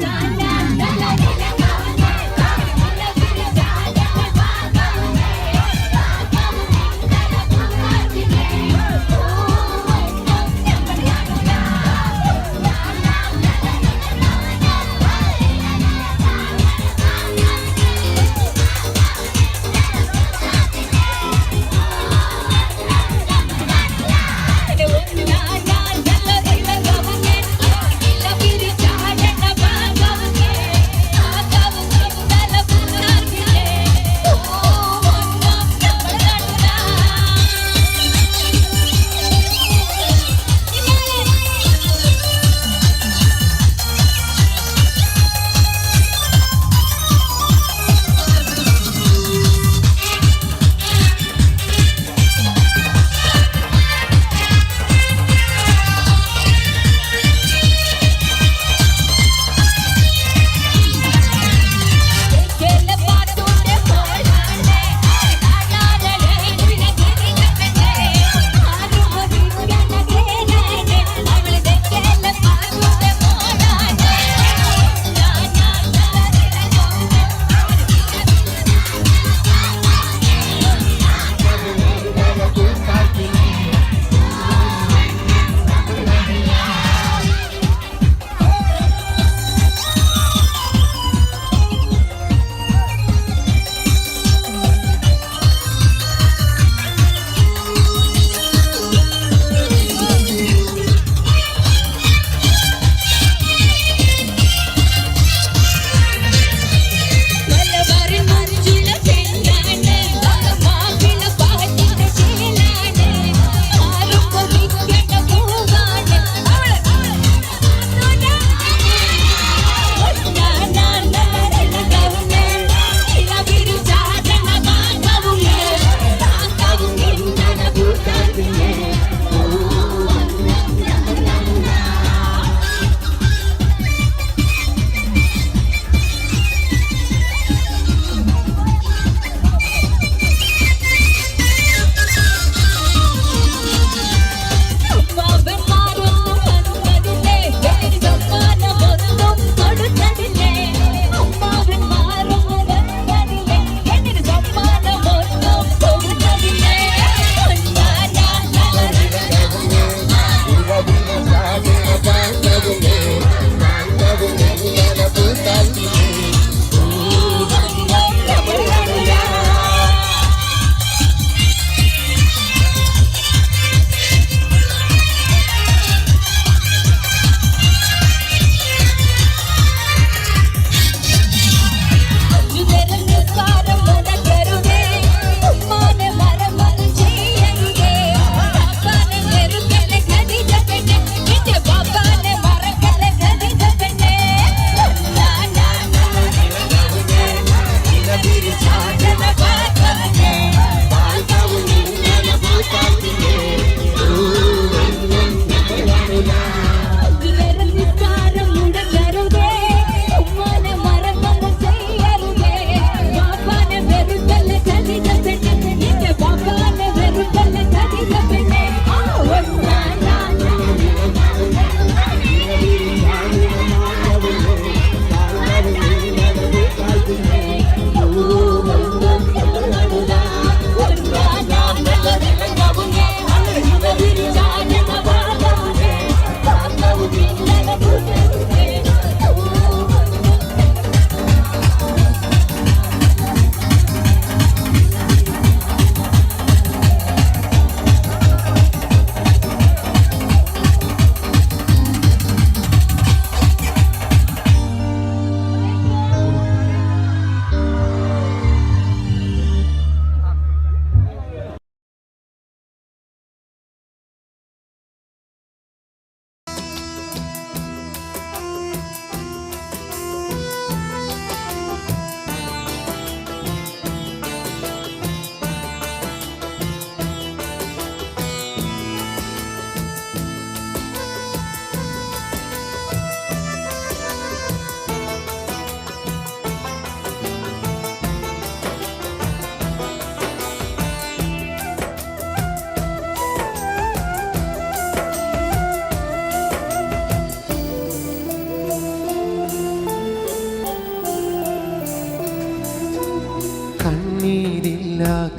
Bye.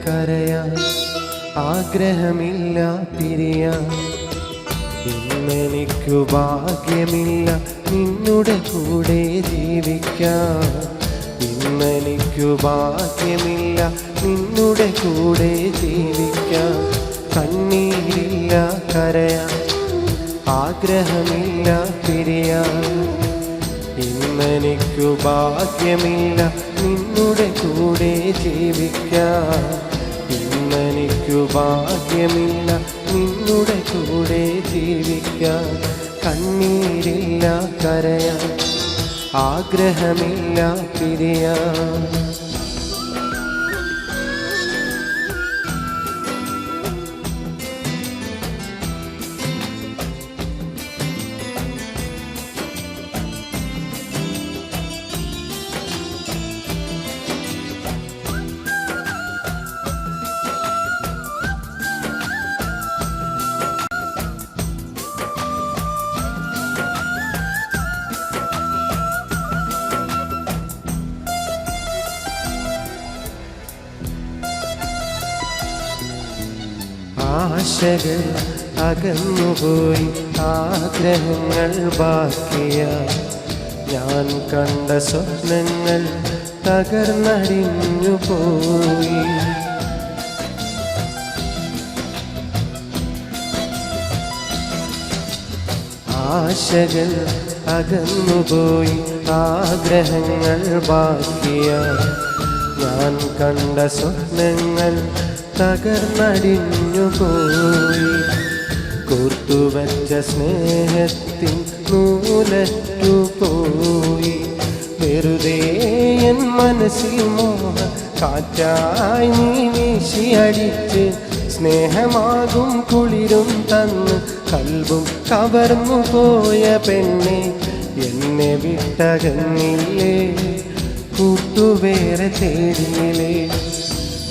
കരയാൻ ആഗ്രഹമില്ല പിരിയാൻ. ഇന്നെനിക്കു ഭാഗ്യമില്ല നിന്നുടെ കൂടെ ജീവിക്കാൻ. ഇന്നെനിക്കു ഭാഗ്യമില്ല നിന്നുടെ കൂടെ ജീവിക്കാൻ. കണ്ണീരില്ല കരയാൻ ആഗ്രഹമില്ല പിരിയാൻ. ഇന്നെനിക്കു ഭാഗ്യമില്ല നിന്നുടെ കൂടെ ജീവിക്കാൻ. ഇന്നെനിക്കു ഭാഗ്യമില്ല നിന്നുടെ കൂടെ ജീവിക്കാൻ. കണ്ണീരില്ല കരയാൻ ആഗ്രഹമില്ല പിരിയാൻ. ആശകൾ അകന്നുപോയി ആഗ്രഹങ്ങൾ ബാക്കിയായി. ഞാൻ കണ്ട സ്വപ്നങ്ങൾ തകർന്നടിഞ്ഞു പോയി. ആശകൾ അകന്നുപോയി ആഗ്രഹങ്ങൾ ബാക്കിയായി. ഞാൻ കണ്ട സ്വപ്നങ്ങൾ തകർന്നടിഞ്ഞു പോയി. കോർത്തുവച്ച സ്നേഹത്തിൻ നൂലറ്റു പോയി. വെറുതെ എൻ മനസ്സിൽ മോഹ കാറ്റായി നീ വീശിയടിച്ച് സ്നേഹമാകും കുളിരും തന്ന് കൽബും കവർന്നു പോയ പെണ്ണെ. എന്നെ വിട്ടകന്നില്ലേ കൂട്ടുവേറെ തേടിയില്ലേ.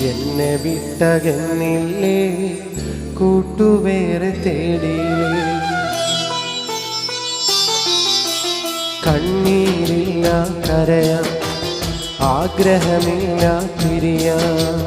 എന്നെ വിട്ടകന്നില്ലേ കൂട്ടുവേറെ തേടിയില്ലേ. കണ്ണീരില്ല കരയാൻ ആഗ്രഹമില്ല പിരിയാൻ.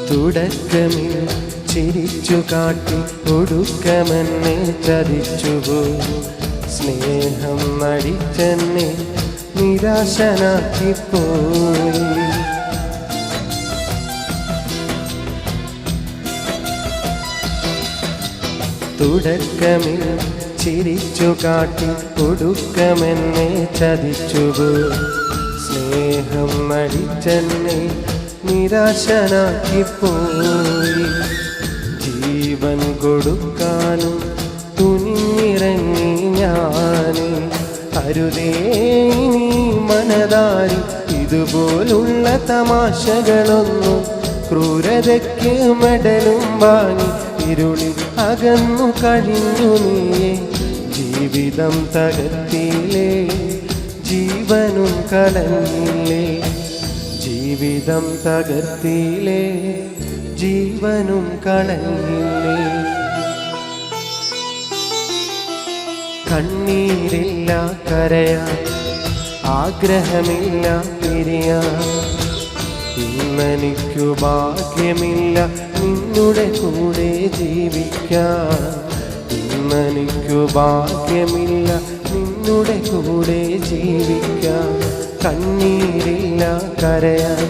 തുടക്കമിൽ ചിരിച്ചു കാട്ടി ഒടുക്കമെന്നെ ചതിച്ചുപോയി. സ്നേഹം നടിച്ചെന്നെ നിരാശനാക്കിപ്പോയി. തുടക്കമിൽ ചിരിച്ചു കാട്ടി ഒടുക്കമെന്നെ ചതിച്ചുപോയി. സ്നേഹം നടിച്ചെന്നെ നിരാശനാക്കിപ്പോയി. ജീവൻ കൊടുക്കാനും തുനിഞ്ഞിറങ്ങി ഞാൻ. അരുതേ നീ മനതാരി ഇതുപോലുള്ള തമാശകളൊന്നും. ക്രൂരതയ്ക്ക് മെഡലും വാങ്ങി ഇരുളിൽ അകന്നു കഴിഞ്ഞു നീയെ. ജീവിതം തകർത്തിയില്ലേ ജീവനും കളഞ്ഞില്ലേ. ജീവിതം തകർത്തിയില്ലേ ജീവനും കളഞ്ഞില്ലേ. കണ്ണീരില്ല കരയാൻ ആഗ്രഹമില്ല പിരിയാൻ. ഇന്നെനിക്കു ഭാഗ്യമില്ല നിന്നുടെ കൂടെ ജീവിക്കാൻ. ഇന്നെനിക്കു ഭാഗ്യമില്ല നിന്നുടെ കൂടെ ജീവിക്കാൻ. കണ്ണീരില്ല കരയാൻ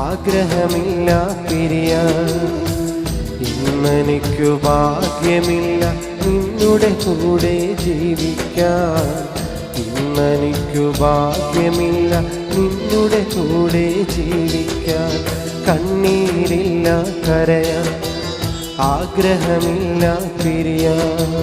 ആഗ്രഹമില്ല പിരിയാൻ. ഇന്നെനിക്കു ഭാഗ്യമില്ല നിന്നുടെ കൂടെ ജീവിക്കാൻ. ഇന്നെനിക്കു ഭാഗ്യമില്ല നിന്നുടെ കൂടെ ജീവിക്കാൻ. കണ്ണീരില്ല കരയാൻ ആഗ്രഹമില്ല പിരിയാൻ.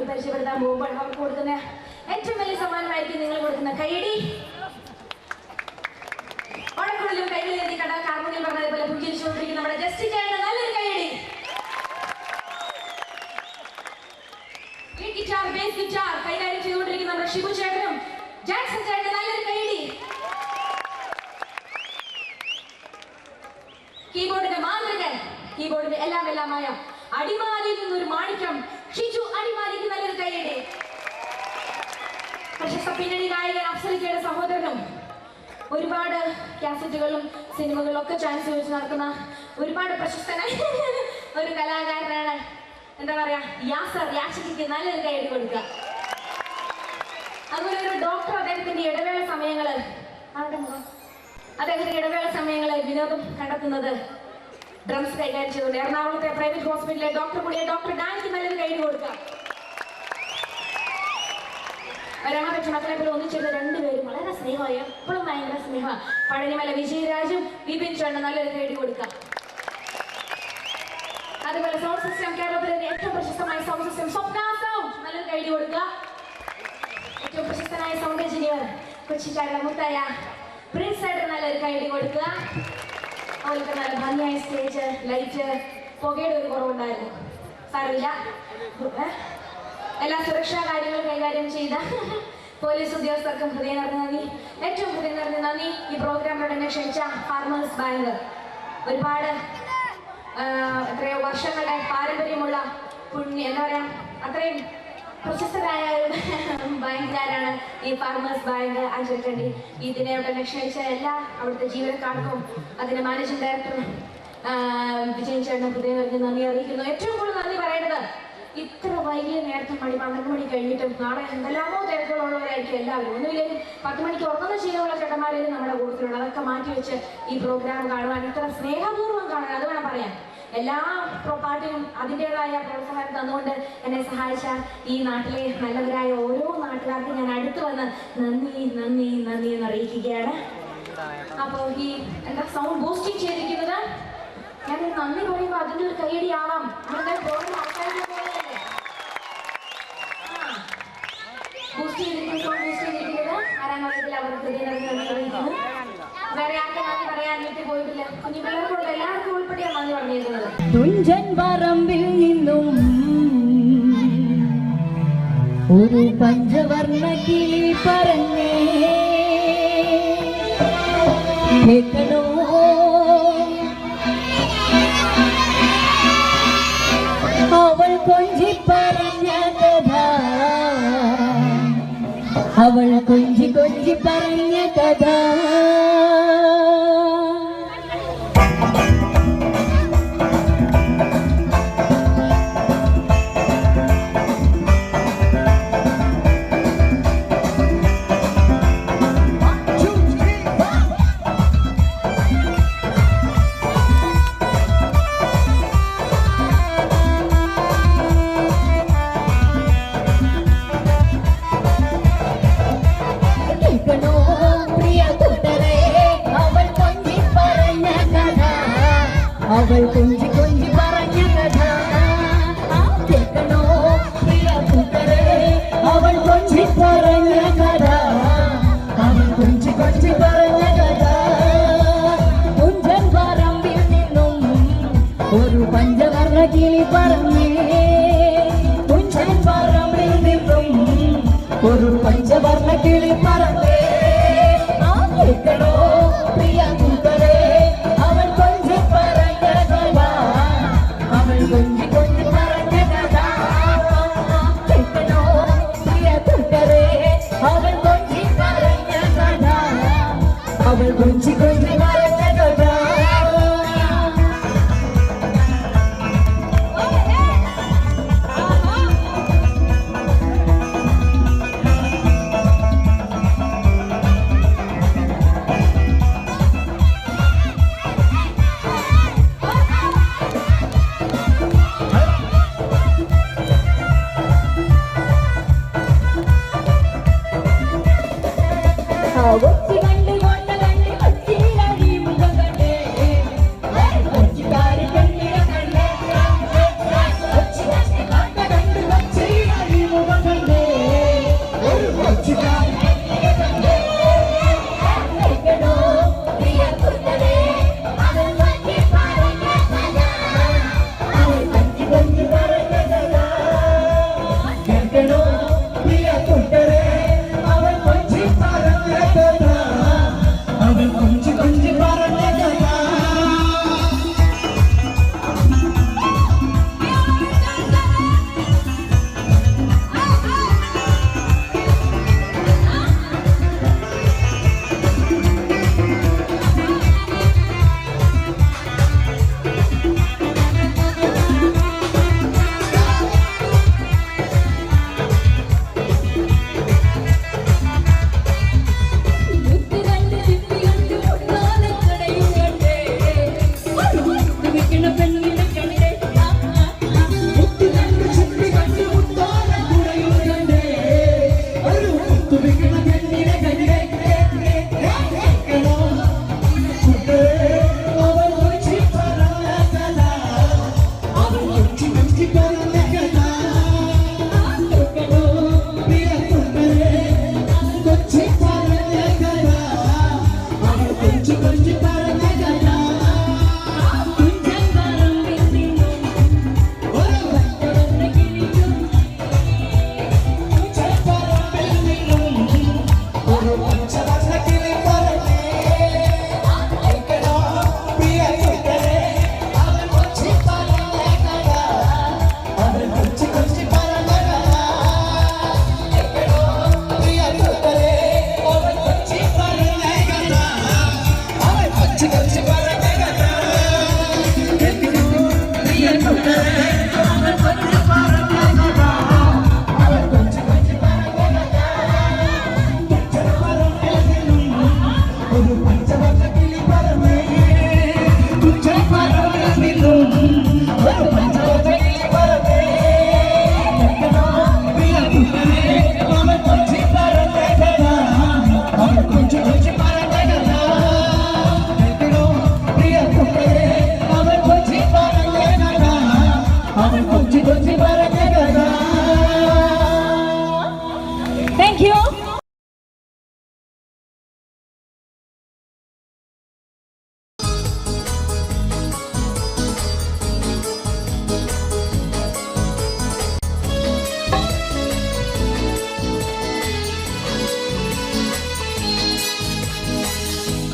പരിചയപ്പെടുത്താൻ പോകുമ്പോൾ അവർക്ക് കൊടുക്കുന്ന ഏറ്റവും വലിയ സമ്മാനമായിരിക്കും നിങ്ങൾ കൊടുക്കുന്ന കൈയടി. ഓണക്കുള്ളിലും കൈകളിലെത്തി കട കാർമുകിൽ പറഞ്ഞതുപോലെ പുഞ്ചിരിച്ചുകൊണ്ടിരിക്കുന്ന നമ്മുടെ ജസ്റ്റി ചേട്ടന് നല്ലൊരു കൈയടി. ലീഡ് ഗിറ്റാർ, ബേസ് ഗിറ്റാർ കൈകാര്യം ചെയ്തുകൊണ്ടിരിക്കുന്ന നമ്മുടെ ഷിബു ചേട്ടനും ജാക്സൺ ചേട്ടന് നല്ലൊരു കൈയടി. കീബോർഡിന്റെ മാന്ത്രികൻ, കീബോർഡിന്റെ എല്ലാമായ അടിമാലിയിൽ നിന്നൊരു മാണിക്യം ഷിജു അടിമാലിക്ക് നല്ലൊരു കൈയടി. പ്രശസ്ത പിന്നണി നായകൻ അഫ്സലിക്കയുടെ സഹോദരനും ഒരുപാട് കാസറ്റുകളും സിനിമകളിലും ഒക്കെ ചാൻസ് ചോദിച്ച് നടക്കുന്ന ഒരുപാട് പ്രശസ്തനായ ഒരു കലാകാരനാണ് എന്താ പറയാ യാസർ. യാഷിക്ക് നല്ലൊരു കൈയടി കൊടുക്കുക. അതുപോലെ ഒരു ഡോക്ടർ അദ്ദേഹത്തിന്റെ ഇടവേള സമയങ്ങള് വിനോദം കണ്ടെത്തുന്നത് ഡ്രംസ് കൈകാര്യം ചെയ്തുകൊണ്ട് എറണാകുളത്തെ പ്രൈവറ്റ് ഹോസ്പിറ്റലിലെ ഡോക്ടർ കൂടിയ ഡോക്ടർ ഡാനിക്ക് നല്ലൊരു കൈ കൊടുക്കാം. വരാൻ പറ്റ മക്കളെ പോലെ ഒന്നിച്ചെടുത്ത രണ്ടുപേരും വളരെ സ്നേഹമായി, എപ്പോഴും ഭയങ്കര സ്നേഹമാണ്. പഴനിമല വിജയരാജും വിപിൻ ചേട്ടൻ നല്ലൊരു കൈ കൊടുക്കാം. അതുപോലെ സൗണ്ട് സിസ്റ്റം കേരളത്തിലെ ഏറ്റവും പ്രശസ്തമായ സൗണ്ട് സിസ്റ്റം സ്വപ്ന സൗണ്ട് നല്ലൊരു കൈ കൊടുക്കുക. ഏറ്റവും പ്രശസ്തനായ സൗണ്ട് എഞ്ചിനീയർ കൊച്ചിക്കാരുടെ മുത്തായ പ്രിൻസ് ആയിട്ട് നല്ലൊരു കൈ കൊടുക്കുക. അതുപോലെ നല്ല ഭംഗിയായ സ്റ്റേജ്, ലൈറ്റ്, പുകയുടെ ഒരു കുറവുണ്ടായിരുന്നു, സാരമില്ല. എല്ലാ സുരക്ഷാ കാര്യങ്ങളും കൈകാര്യം ചെയ്ത പോലീസ് ഉദ്യോഗസ്ഥർക്കും ഹൃദയം നിറഞ്ഞ നന്ദി. ഏറ്റവും ഹൃദയം നിറഞ്ഞ നന്ദി ഈ പ്രോഗ്രാമിലൂടെ എന്നെ ക്ഷണിച്ച ഫാർമേഴ്സ് ബാങ്ക്. ഒരുപാട് എത്രയോ വർഷങ്ങളുടെ പാരമ്പര്യമുള്ള എന്താ പറയാ, അത്രയും പ്രശസ്തരായ ബാങ്കുകാരാണ് ഈ ഫാർമേഴ്സ് ബാങ്ക് ആചരിക്കേണ്ടി. ഇതിനെ ക്ഷണിച്ച എല്ലാ അവിടുത്തെ ജീവനക്കാർക്കും അതിന്റെ മാനേജിംഗ് ഡയറക്ടർ വിജയൻ ചേട്ടൻ ഹൃദയം നിറഞ്ഞ നന്ദി അറിയിക്കുന്നു. ഏറ്റവും കൂടുതൽ നന്ദി പറയേണ്ടത് ഇത്ര വൈകിയ നേരത്തെ 12 മണി കഴിഞ്ഞിട്ടും നാളെ എന്തെല്ലാമോ തിരക്കുകളുള്ളവരായിരിക്കും എല്ലാവരും. ഒന്നുമില്ലെങ്കിൽ 10 മണിക്ക് ഉറങ്ങുന്ന ശീലമുള്ള ചേട്ടന്മാരും നമ്മുടെ കൂട്ടത്തിലുണ്ട്. അതൊക്കെ മാറ്റിവെച്ച് ഈ പ്രോഗ്രാം കാണുവാൻ, ഇത്ര സ്നേഹപൂർവ്വം കാണാൻ, അത് വേണം പറയാൻ. എല്ലാ പാട്ടിനും അതിൻ്റെതായ പ്രോത്സാഹനം തന്നുകൊണ്ട് എന്നെ സഹായിച്ച ഈ നാട്ടിലെ നല്ലവരായ ഓരോ നാട്ടുകാർക്കും ഞാൻ അടുത്ത് വന്ന് നന്ദി നന്ദി നന്ദി എന്ന് അറിയിക്കുകയാണ്. അപ്പോൾ ഈ എന്താ സൗണ്ട് ബൂസ്റ്റിംഗ് ചെയ്തിരിക്കുന്നത്, ഞാൻ നന്ദി പറയുമ്പോൾ അതിൻ്റെ ഒരു കൈയടി ആവാം. ബൂസ്റ്റ് ചെയ്തിരിക്കുന്നത് ആരാധനത്തിൽ അവർ ഹൃദയം നന്ദി അറിയിക്കുന്നു. വേറെ ആർക്കും നന്ദി പറയാൻ വീട്ടിൽ പോയിട്ടില്ല. കുഞ്ഞു പിള്ളേർക്കുള്ള എല്ലാവർക്കും ഉൾപ്പെടെയാണ് നന്ദി പറഞ്ഞിരിക്കുന്നത്. തുഞ്ചൻ പറമ്പിൽ നിന്നും ഒരു പഞ്ചവർണ്ണ കിളി പറഞ്ഞേ കേൾക്കണോ, അവൾ കൊഞ്ചി പറഞ്ഞ കഥ, അവൾ കൊഞ്ചി കൊഞ്ചി പറഞ്ഞ കഥ. അവൾ കൊഞ്ചി കൊഞ്ചി പറഞ്ഞ കഥ കേൾക്കണോ പ്രിയ കൂട്ടരെ, അവൾ കൊഞ്ചി പറഞ്ഞ കഥ, അവൾ കൊഞ്ചി കൊഞ്ചി പറഞ്ഞ കഥ. തുഞ്ചൻ പറമ്പിൽ നിന്നും ഒരു പഞ്ചവർണ്ണ കിളി പറഞ്ഞേ, തുഞ്ചൻ പറമ്പിൽ നിന്നും ഒരു പഞ്ചവർണ്ണ കിളി പറഞ്ഞേ കേൾക്കണോ പ്രിയ കൂട്ടരെ, അവൾ കൊഞ്ചി പറഞ്ഞ കഥ, അവൾ കൊഞ്ചി കൊഞ്ചി പറഞ്ഞ കഥ. കേൾക്കണോ പ്രിയ കൂട്ടരെ, അവൾ കൊഞ്ചി പറഞ്ഞ കഥ, അവൾ കൊഞ്ചി കൊഞ്ചി പറഞ്ഞ കഥ.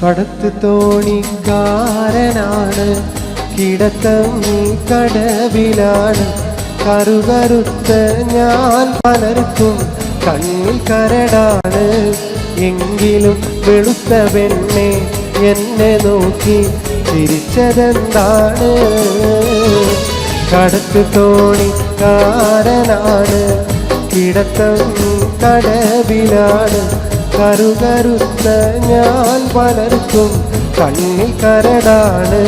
കടത്ത് തോണിക്കാരനാണ്, കിടത്തം കടവിലാണ്. കറുകറുത്ത ഞാൻ പലർക്കും കണ്ണിൽ കരടാണ്. എങ്കിലും വെളുത്ത പെണ്ണെ എന്നെ നോക്കി ചിരിച്ചതെന്താണ്? കടത്ത് തോണിക്കാരനാണ്, കിടത്തം കടവിലാണ്. കറുകറുത്ത ഞാൻ പലർക്കും കണ്ണിൽ കരടാണ്.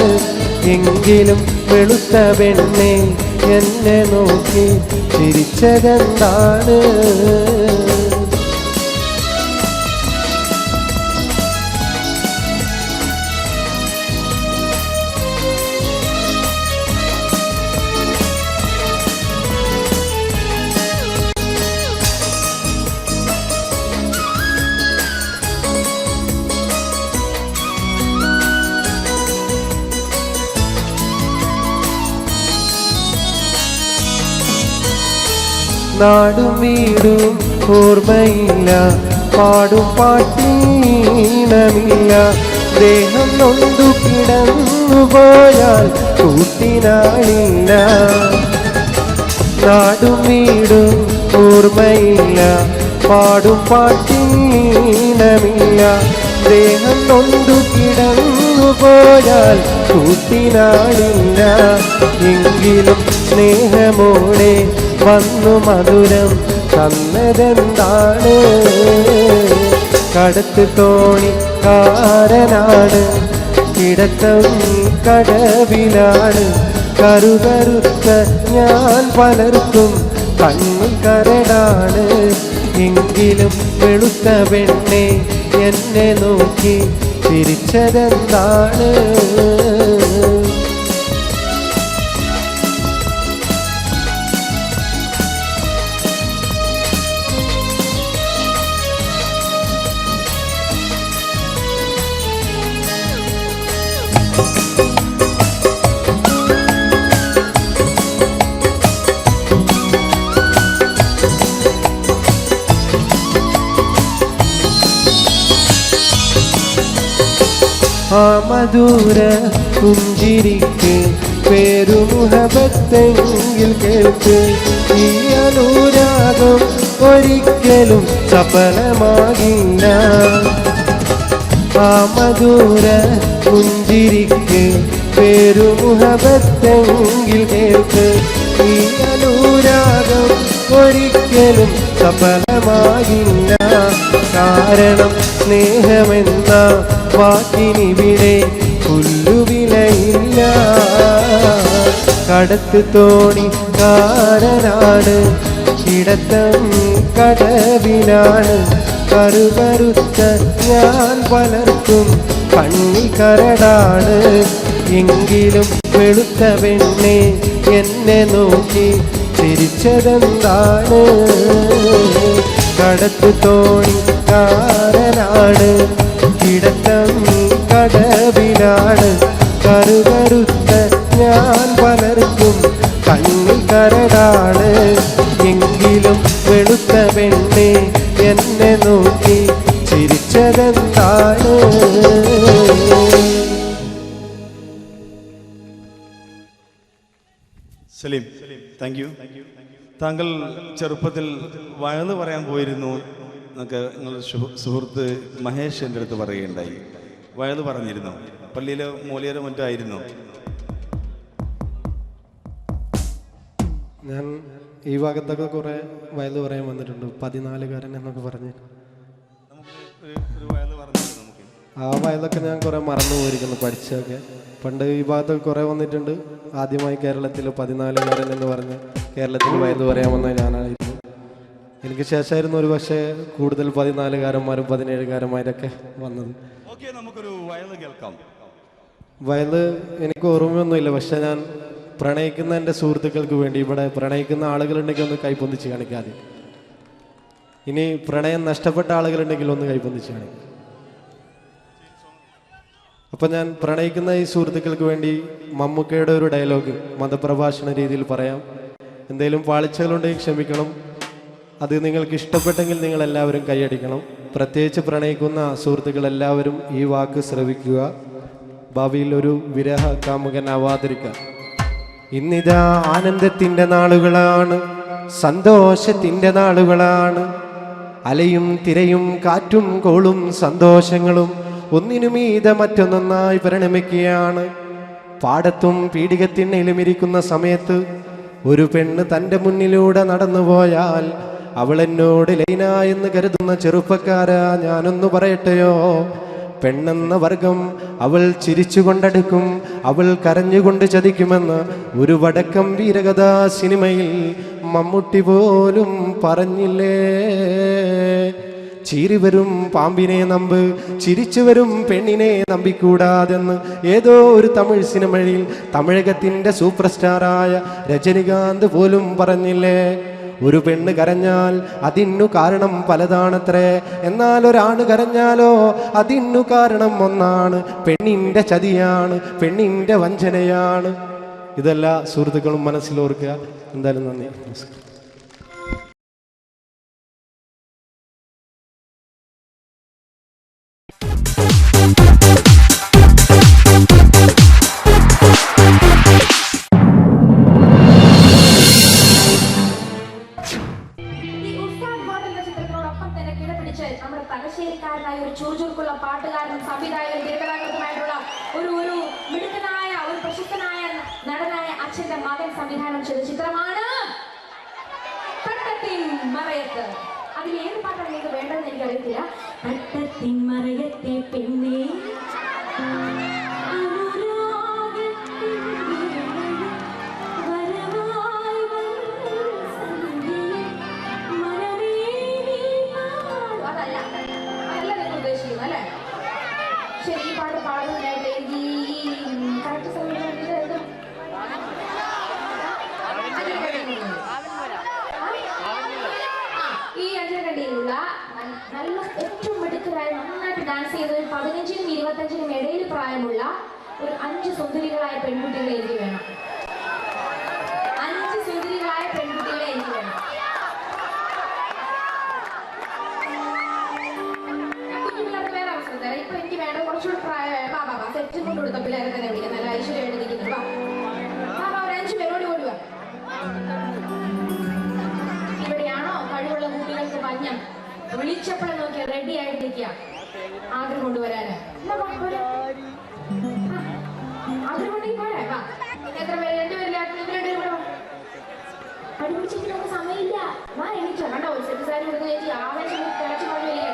എങ്കിലും വെളുത്ത പെണ്ണെ എന്നെ നോക്കി ചിരിച്ചതെന്താണ്? നാടും വീടും ഓർമ്മയില്ല, പാടും പാട്ടീനമില്ല. ദേഹം നൊന്തു കിടന്നു പോയാൽ കൂട്ടിനാളില്ല. നാടും വീടും ഓർമ്മയില്ല, പാടും പാട്ടീനമില്ല. ദേഹം നൊന്തു കിടന്നു പോയാൽ കൂട്ടിനാളില്ല. എങ്കിലും സ്നേഹമോടെ വന്നു മധുരം തന്നതെന്താണ്? കടത്ത് തോണിക്കാരനാണ്, കിടത്തം കടവിലാണ്. കറുകറുത്ത ഞാൻ പലർക്കും കണ്ണിൽ കരടാണ്. എങ്കിലും വെളുത്ത പെണ്ണെ എന്നെ നോക്കി ചിരിച്ചതെന്താണ്? ആ മധുര പുഞ്ചിരിക്ക് പേരുമുഹബത്തെങ്കിൽ കേൾക്ക്. ഈ അനുരാഗം ഒരിക്കലും സഫലമാകില്ല. ആ മധുര പുഞ്ചിരിക്ക് പേരുമുഹബത്തെങ്കിൽ കേൾക്ക്. ഈ അനുരാഗം ഒരിക്കലും സഫലമാകില്ല. കാരണം സ്നേഹമെന്ന വാക്കിനിവിടെ പുല്ലുവിലയില്ല. കടത്ത് തോണിക്കാരനാണ്, കിടത്തം കടവിലാണ്. കറുകറുത്ത ഞാൻ പലർക്കും കണ്ണിൽ കരടാണ്. എങ്കിലും വെളുത്ത പെണ്ണെ എന്നെ നോക്കി ചിരിച്ചതെന്താണ്? കടത്ത് തോണിക്കാരനാണ്, കിടത്തം കടവിലാണ്. കറുകറുത്ത ഞാൻ പലർക്കും കണ്ണിൽ കരടാണ്. എങ്കിലും വെളുത്ത പെണ്ണെ എന്നെ നോക്കി ചിരിച്ചതെന്താണ്? Saleem, thank you. താങ്കൾ ചെറുപ്പത്തിൽ വയല് പറയാൻ പോയിരുന്നു എന്നൊക്കെ നിങ്ങളുടെ സുഹൃത്ത് മഹേഷ് എൻ്റെ അടുത്ത് പറയുകയുണ്ടായി. വയല് പറഞ്ഞിരുന്നു, പള്ളിയിലെ മൂലിയരോ മറ്റോ ആയിരുന്നു. ഞാൻ ഈ ഭാഗത്തൊക്കെ കുറേ വയല് പറയാൻ വന്നിട്ടുണ്ട്. 14കാരൻ എന്നൊക്കെ പറഞ്ഞ് ഒരു വയല് പറഞ്ഞിരുന്നു. നമുക്ക് ആ വയലൊക്കെ ഞാൻ കുറേ മറന്നു പോയിരിക്കുന്നു പഠിച്ചതൊക്കെ. പണ്ട് ഈ ഭാഗത്തൊക്കെ കുറേ വന്നിട്ടുണ്ട്. ആദ്യമായി കേരളത്തിൽ 14കാരൻ എന്ന് പറഞ്ഞ് കേരളത്തിൽ വയല് പറയാൻ വന്ന ഞാനായിരുന്നു. എനിക്ക് ശേഷമായിരുന്നു ഒരു പക്ഷേ കൂടുതൽ 14കാരന്മാരും 17കാരന്മാരൊക്കെ വന്നത്. നമുക്കൊരു വയല് കേൾക്കാം. വയല് എനിക്ക് ഓർമ്മയൊന്നുമില്ല, പക്ഷെ ഞാൻ പ്രണയിക്കുന്ന എൻ്റെ സുഹൃത്തുക്കൾക്ക് വേണ്ടി, ഇവിടെ പ്രണയിക്കുന്ന ആളുകളുണ്ടെങ്കിൽ ഒന്ന് കൈപ്പൊന്നിച്ച് കാണിക്കാതെ. ഇനി പ്രണയം നഷ്ടപ്പെട്ട ആളുകളുണ്ടെങ്കിൽ ഒന്ന് കൈപ്പൊന്നിച്ച് കാണിക്കും. അപ്പം ഞാൻ പ്രണയിക്കുന്ന ഈ സുഹൃത്തുക്കൾക്ക് വേണ്ടി മമ്മൂക്കയുടെ ഒരു ഡയലോഗ് മതപ്രഭാഷണ രീതിയിൽ പറയാം. എന്തെങ്കിലും പാളിച്ചകളുണ്ടെങ്കിൽ ക്ഷമിക്കണം. അത് നിങ്ങൾക്ക് ഇഷ്ടപ്പെട്ടെങ്കിൽ നിങ്ങൾ എല്ലാവരും കൈയടിക്കണം. പ്രത്യേകിച്ച് പ്രണയിക്കുന്ന സുഹൃത്തുക്കളെല്ലാവരും ഈ വാക്ക് ശ്രവിക്കുക. ഭാവിയിൽ ഒരു വിരഹ കാമുകനാവാതിരിക്കുക. ഇന്നിതാ ആനന്ദത്തിൻ്റെ നാളുകളാണ്, സന്തോഷത്തിൻ്റെ നാളുകളാണ്. അലയും തിരയും കാറ്റും കോളും സന്തോഷങ്ങളും ഒന്നിനുമീതെ മറ്റൊന്നൊന്നായി പരിണമിക്കുകയാണ്. പാടത്തും പീഡികത്തിണ്ണയിലും ഇരിക്കുന്ന സമയത്ത് ഒരു പെണ്ണ് തൻ്റെ മുന്നിലൂടെ നടന്നുപോയാൽ അവൾ എന്നോട് ലൈന എന്ന് കരുതുന്ന ചെറുപ്പക്കാരാ, ഞാനൊന്നു പറയട്ടെയോ, പെണ്ണെന്ന വർഗം അവൾ ചിരിച്ചുകൊണ്ടടുക്കും, അവൾ കരഞ്ഞുകൊണ്ട് ചതിക്കുമെന്ന് ഒരു വടക്കം വീരകഥാ സിനിമയിൽ മമ്മൂട്ടി പോലും പറഞ്ഞില്ലേ. ചീറി വരും പാമ്പിനെ നമ്പ്, ചിരിച്ചു വരും പെണ്ണിനെ നമ്പിക്കൂടാതെന്ന് ഏതോ ഒരു തമിഴ് സിനിമയിൽ തമിഴകത്തിൻ്റെ സൂപ്പർ സ്റ്റാറായ രജനികാന്ത് പോലും പറഞ്ഞില്ലേ. ഒരു പെണ്ണ് കരഞ്ഞാൽ അതിനു കാരണം പലതാണത്രേ, എന്നാൽ ഒരാണ് കരഞ്ഞാലോ അതിനു കാരണം ഒന്നാണ്, പെണ്ണിൻ്റെ ചതിയാണ്, പെണ്ണിൻ്റെ വഞ്ചനയാണ്. ഇതെല്ലാ സുഹൃത്തുക്കളും മനസ്സിലോർക്കുക. എന്തായാലും നന്ദി, നമസ്കാരം. നമ്മുടെ തലശ്ശേരിക്കാരനായ ഒരു ചുറുചുറുക്കുള്ള പാട്ടുകാരനും സംവിധായകനും തിരുവനന്തപുരത്തുമായിട്ടുള്ള ഒരു മിടുക്കനായ ഒരു പ്രശസ്തനായ നടനായ അച്ഛന്റെ മകൻ സംവിധാനം ചെയ്ത ചിത്രമാണ് തട്ടത്തിൻ മറയത്ത്. അതിൽ ഏത് പാട്ടാണ് നിങ്ങൾക്ക് വേണ്ടതെന്ന് എനിക്കറിയത്തില്ല. തട്ടത്തിൻ മറയത്തെ പെണ്ണേ ശരി, ഈ പാട്ട് പാടുന്നതിനായിട്ട് എനിക്ക് ഈ കറക്റ്റ് സമയം ഈ അഞ്ചരക്കണ്ടിയിലുള്ള നല്ല ഏറ്റവും മിടുക്കരായി നന്നായിട്ട് ഡാൻസ് ചെയ്ത് 15-നും 25-നും ഇടയിൽ പ്രായമുള്ള ഒരു 5 സുന്ദരികളായ പെൺകുട്ടികളെ എനിക്ക് വേണം. 5 സുന്ദരികളായ പെൺകുട്ടികളെ എനിക്ക് വേണം. ഇപ്പൊ എനിക്ക് വേണ്ട കുറച്ചുകൂടി പ്രായമായ ബാബാ സെറ്റും കൊണ്ട് കൊടുത്ത പിള്ളേരെ തന്നെ വിളിക്കാം. നല്ല ഐശ്വര്യമായിട്ട് നിൽക്കുന്നത് ബാബാ ഒരു 5 പേരോട് ഓടുക. ഇവിടെയാണോ കഴിവുള്ള കുട്ടികൾക്ക് മഞ്ഞം വിളിച്ചപ്പോഴും നോക്കിയാൽ റെഡി ആയിട്ട് നിൽക്കുക ആഗ്രഹം കൊണ്ടുവരാന്. ആഗ്രഹം കൊണ്ടെങ്കിൽ പോരാ. വാ, എത്ര പേര്? 2 പേരില്ല, പഠിപ്പിച്ചിട്ട് നമുക്ക് സമയമില്ല. വാ, എണീച്ചോ. കണ്ടോ സെറ്റ് സാരി കൊടുത്ത് ചേച്ചി ആവേശം തിളച്ചു കൊണ്ടുവരിക.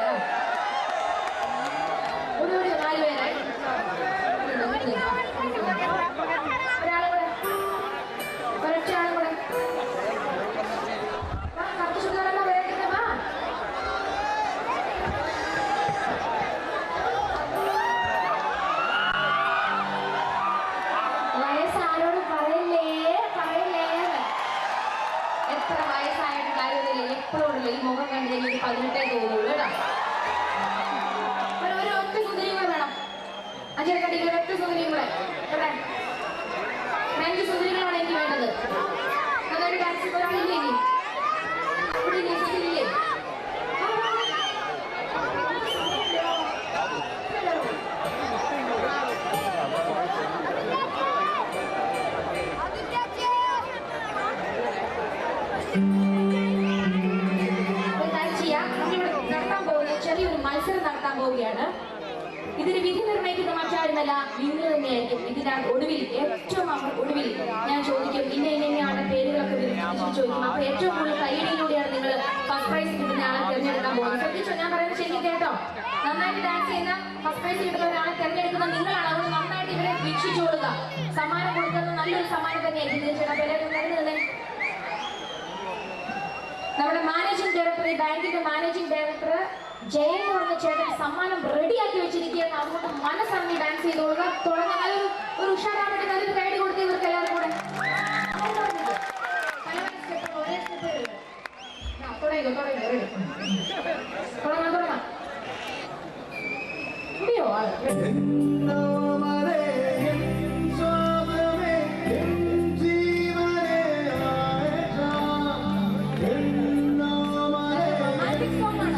വയസ്സാരോട് പറയല്ലേ എത്ര വയസ്സായിട്ട് കാര്യമില്ല. എപ്പോഴും ഈ മുഖം കണ്ടു കഴിഞ്ഞാൽ 18 തോന്നുള്ളൂ കേട്ടോ. ഒറ്റ സുന്ദരിയും കൂടെ വേണം. അഞ്ചരക്കണ്ടിയിൽ ഒറ്റ സുന്ദരിയും കൂടെ. എവിടെ 5 സുന്ദരികളാണ് എനിക്ക് വേണ്ടത്. നന്നായിട്ട് ഡാൻസ് ഒരാളില്ലേ? ഇവിടെ ഇല്ലേ? സുന്ദരിയില്ലേ? ചെറിയൊരു മത്സരം നടത്താൻ പോവുകയാണ്. ഇതിന് വിധി നിർണ്ണയിക്കുന്ന മറ്റായിരുന്നല്ല, നിങ്ങൾ തന്നെയായിരിക്കും. ഇതിനകത്ത് ഒടുവിൽ ഏറ്റവും ഒടുവിൽ ഞാൻ ചോദിക്കും, ഇന്നയാണ് പേരുകളൊക്കെ ചോദിക്കും. അപ്പൊ ഏറ്റവും കൂടുതൽ കൈയടിയിലൂടെയാണ് നിങ്ങൾ ഫസ്റ്റ് പ്രൈസ് കിട്ടുന്ന ആളെ തിരഞ്ഞെടുക്കാൻ പോകുന്നത്. ശ്രദ്ധിച്ചോ, ഞാൻ പറയുന്നത് ശരിക്കും കേട്ടോ. നന്നായിട്ട് ഡാൻസ് ചെയ്യുന്ന ഫസ്റ്റ് പ്രൈസ് കിട്ടുന്ന ഒരാളെ തിരഞ്ഞെടുക്കുന്ന നിങ്ങളാണ്. അതുകൊണ്ട് നന്നായിട്ട് ഇവരെ വീക്ഷിച്ചു കൊടുക്കുക. സമ്മാനം കൊടുക്കുന്ന നല്ലൊരു സമ്മാനം തന്നെയായിരിക്കും. തീർച്ചയായിട്ടും നമ്മുടെ മാനേജിംഗ് ഡയറക്ടർ, ഈ ബാങ്കിന്റെ മാനേജിംഗ് ഡയറക്ടർ ജയൻ എന്ന് പറഞ്ഞ ചേട്ടൻ സമ്മാനം റെഡിയാക്കി വെച്ചിരിക്കുകയാണ്. അതുകൊണ്ട് മനസ്സറിഞ്ഞ് ഡാൻസ് ചെയ്ത് കൊടുക്കുക. തുടങ്ങാൻ ഒരു ഉഷാറാവട്ടെ. നല്ലൊരു കൈഡി കൊടുത്ത് ഇവർക്ക് എല്ലാവരും കൂടെ ഒരേ സ്റ്റെപ്പ് തുടങ്ങാം. ഇവിടെയോ romantic song ആണ്.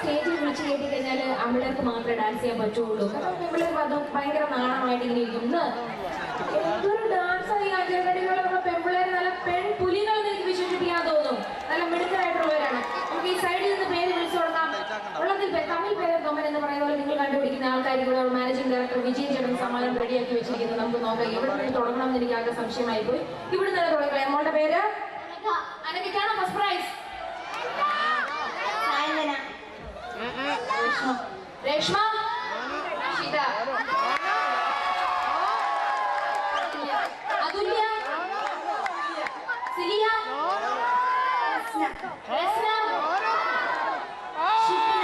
സ്റ്റേജിൽ വിളിച്ച് കയറ്റി കഴിഞ്ഞാൽ ആമ്പിള്ളേർക്ക് മാത്രമേ ഡാൻസ് ചെയ്യാൻ പറ്റുള്ളൂ. കാരണം പെമ്പിള്ളേർക്ക് അത് ഭയങ്കര നാണമായിട്ട് ഇങ്ങനെ ഇരിക്കും. ഇന്ന് എന്തൊരു ഡാൻസായി അഞ്ചരക്കടികളുള്ള പെമ്പിള്ളേർ നല്ല പെൺപുലികളെന്ന് എനിക്ക് വിശേഷിപ്പിക്കാൻ തോന്നും. നല്ല മിടുക്കരായിട്ടുള്ളവരാണ്. നമുക്ക് ഈ സൈഡിൽ നിന്ന് പേര് വിളിച്ചു കൊടുക്കാം. ഉള്ളതിൽ തമിഴ് പേര് കൊമ്പൻ എന്ന് പറയുന്ന പോലെ നിങ്ങൾ കണ്ടുപിടിക്കുന്ന ആൾക്കാർ കൂടെ മാനേജിംഗ് ഡയറക്ടർ വിജയൻ ചേട്ടൻ സമ്മാനം റെഡിയാക്കി വെച്ചിരിക്കുന്നത്. നമുക്ക് നോക്കാം എവിടെ നിന്ന് തുടങ്ങണം എന്ന് എനിക്ക് ആകെ സംശയമായി പോയി. ഇവിടെ നിന്ന് തുടങ്ങാം. മോളുടെ പേര് അനഘയ്ക്കാണോ ഫസ്റ്റ് പ്രൈസ്? രേഷ്മ, അഷിത, അതുല്യ, സിലിയ, രസ്ന, ഷിബിന,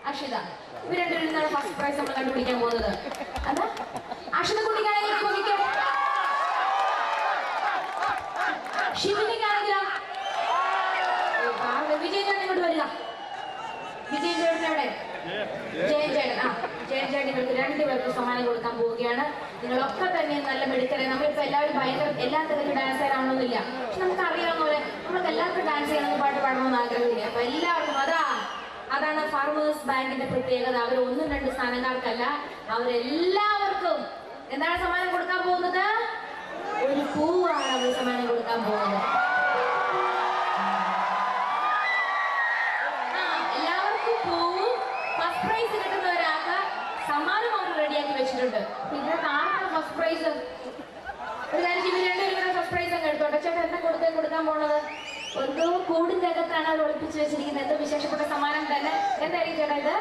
അഷിത. ഇവർ രണ്ടുപേരിൽ നിന്നാണ് ഫസ്റ്റ് പ്രൈസ് നമ്മൾ കണ്ടുപിടിക്കാൻ പോകുന്നത്. അതാ അഷിത കുട്ടിക്കാണെങ്കിൽ കുട്ടിക്ക്, ഷിബിനിക്കാണെങ്കിലോ വിജയൻ ചേട്ടൻ ഇങ്ങോട്ട് വരിക. വിജയൻ ചേട്ടൻ എവിടെ? ജയൻ ചേട്ടൻ. ജയൻ ചേട്ടൻ ഇവർക്ക് രണ്ടുപേർക്ക് സമ്മാനം കൊടുക്കാൻ പോവുകയാണ്. നിങ്ങളൊക്കെ തന്നെ നല്ല മെടുക്കരെ. നമ്മളിപ്പോൾ എല്ലാവരും ഭയങ്കര എല്ലാ തരത്തിലും ഡാൻസ് ചെയ്യാനാവണമെന്നില്ല. പക്ഷെ നമുക്ക് അറിയാവുന്ന പോലെ നമ്മൾക്ക് എല്ലാവർക്കും ഡാൻസ് ചെയ്യണമെന്ന് പാട്ട് പാടണമെന്ന് ആഗ്രഹമില്ല. അപ്പൊ എല്ലാവർക്കും അതാണ് ഫാർമേഴ്സ് ബാങ്കിന്റെ പ്രത്യേകത. അവർ 1-2 സ്ഥാനക്കാർക്കല്ല, അവരെല്ലാവർക്കും എന്താണ് സമ്മാനം കൊടുക്കാൻ പോകുന്നത്? ഒരു പൂവാണ് അവർ സമ്മാനം കൊടുക്കാൻ പോകുന്നത്. എല്ലാവർക്കും പൂവും ഫസ്റ്റ് പ്രൈസ് കിട്ടുന്ന ഒരാൾക്ക് സമ്മാനം അവർ റെഡിയാക്കി വെച്ചിട്ടുണ്ട്. ഇതിനകത്ത് ആർക്കാണ് ഫസ്റ്റ് പ്രൈസ്? ഒരു കാര്യം ഇവർ രണ്ടുപേരും ഫസ്റ്റ് പ്രൈസ് അങ്ങ് എടുത്തോട്ടെ. ചേട്ടാ എന്താ കൊടുക്കാൻ പോണത്? എന്തോ കൂടിന്റെ അകത്താണ് അവർ ഒളിപ്പിച്ച് വെച്ചിരിക്കുന്നത്. എന്തോ വിശേഷപ്പെട്ട സമ്മാനം തന്നെ. എന്തായിരിക്കും ചേട്ടാ ഇത്?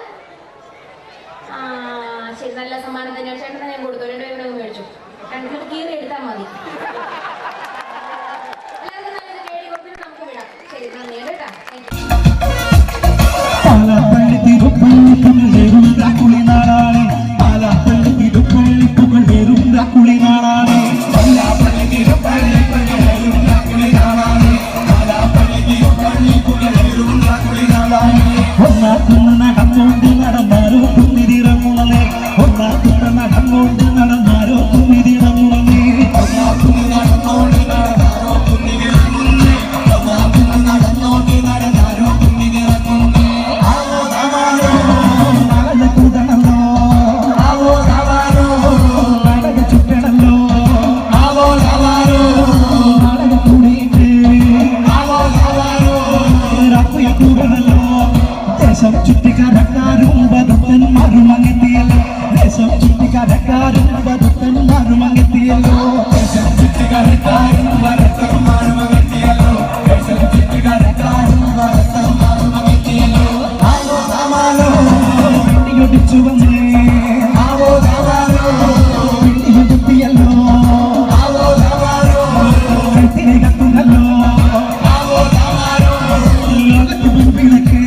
ശരി, നല്ല സമ്മാനം തന്നെയാണ്. ചേട്ടനെ ഞാൻ കൊടുത്തു. രണ്ടുപേരും മേടിച്ചു. രണ്ടുപേരും കീറി എടുത്താൽ മതി. എല്ലാവർക്കും നല്ലത് കേടി കൊടുത്തിട്ട് നമുക്ക് വിടാം. ശരി, നന്ദി കേട്ടാ. നടന്നുകൊണ്ട് നടന്നാരോ കുന്നിതിറങ്ങുണലേ, നടന്നുകൊണ്ട് നടന്നാരോ കുന്നിതിറങ്ങുണലേ, നടന്നോണ്ട് നടന്നാരോ കുന്നിതിറങ്ങുന്നേ, നടന്നോണ്ട് നടന്നാരോ കുന്നിതിറങ്ങുന്നേ. ആവോ താവാരോ നടന കൂടണല്ലോ, ആവോ താവാരോ നടക ചുറ്റണല്ലോ, ആവോ താവാരോ നടക കൂടിയിട്ട്, ആവോ താവാരോ രാത്രിയ കൂടണല്ലോ. ദേശം ചുറ്റിക്കരക്കാരും ബതുക്കന്മാരും അങ്ങെത്തിയല്ലോ, ദേശം ചുറ്റിക്കരക്കാരും ബതുക്കന്മാരും അങ്ങെത്തിയല്ലോ, ദേശം ചുറ്റിക്കരക്കാരും ഭരത്തന്മാരും അങ്ങെത്തിയല്ലോ, ദേശം ചുറ്റിക്കരക്കാരും ഭരത്തന്മാരും അങ്ങെത്തിയല്ലോ. ആവോ താവാരോ പിടിയൊടിച്ചു വന്നേ, ആവോ താവാരോ പിടിയൊടുത്തിയല്ലോ, ആവോ താവാരോ കെട്ടിനെ കത്തുന്നല്ലോ, ആവോ താവാരോ ലോകത്ത് മുൻപിലൊക്കെ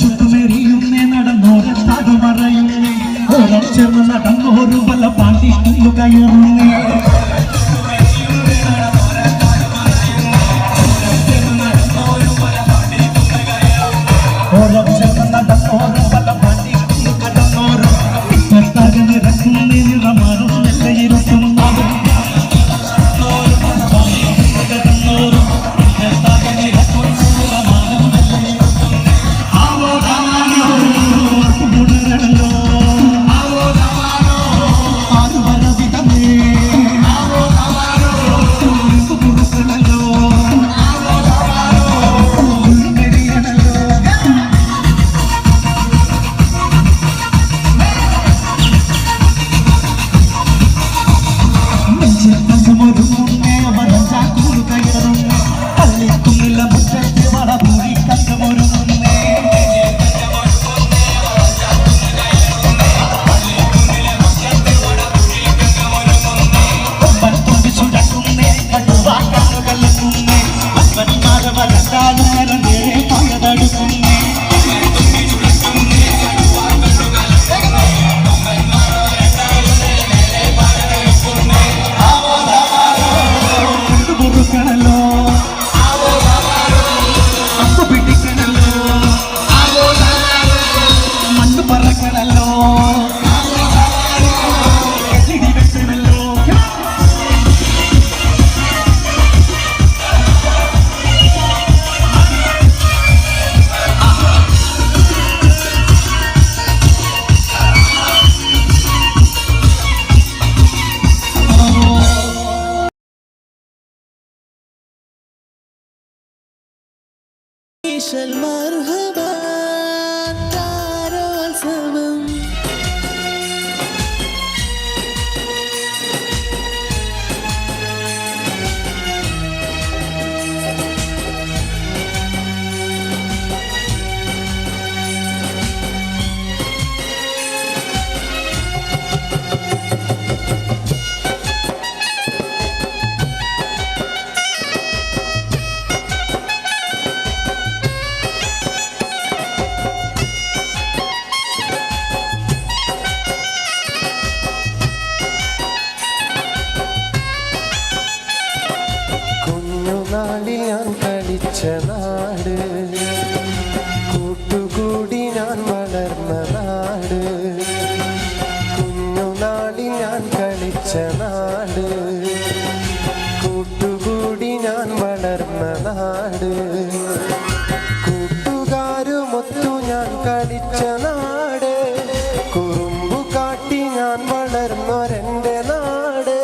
ചുറ്റുമെറിയുന്നേ നടന്നോരത്താകു മറയുന്നേ, ഓരച്ചെന്ന് നടന്നോരു വല്ല പാണ്ടി കയറുന്നേ, ഓരച്ചെന്ന് നടന്നോരു വല്ല പാണ്ടി കടന്നോരും ഇപ്പത്താകെ നിറക്കുന്നേ, നിറമാറും നെല്ലയിരുത്തുന്നതും കടന്നോരും ഇപ്പത്താകെ നിറക്കുന്ന നിറമാറും ഉണരണല്ലോ, ആവോ താവാരോ ആരു വരവിതമേ, ആവോ താവാരോ കൊടുക്കണല്ലോ, ആവോ താവാരോ മെരിയണല്ലോ. വിശൽ മർഹബാ താരോത്സവം കുഞ്ഞുനാളിൽ ഞാൻ കളിച്ച നാട്, കൂട്ടുകൂടി ഞാൻ വളർന്ന നാട്. കുഞ്ഞുനാളിൽ ഞാൻ കളിച്ച നാട്, കൂട്ടുകൂടി ഞാൻ വളർന്ന നാട്. കൂട്ടുകാരുമൊത്തു ഞാൻ കളിച്ച നാട്, കുറുമ്പു കാട്ടി ഞാൻ വളർന്നൊരെൻ്റെ നാട്.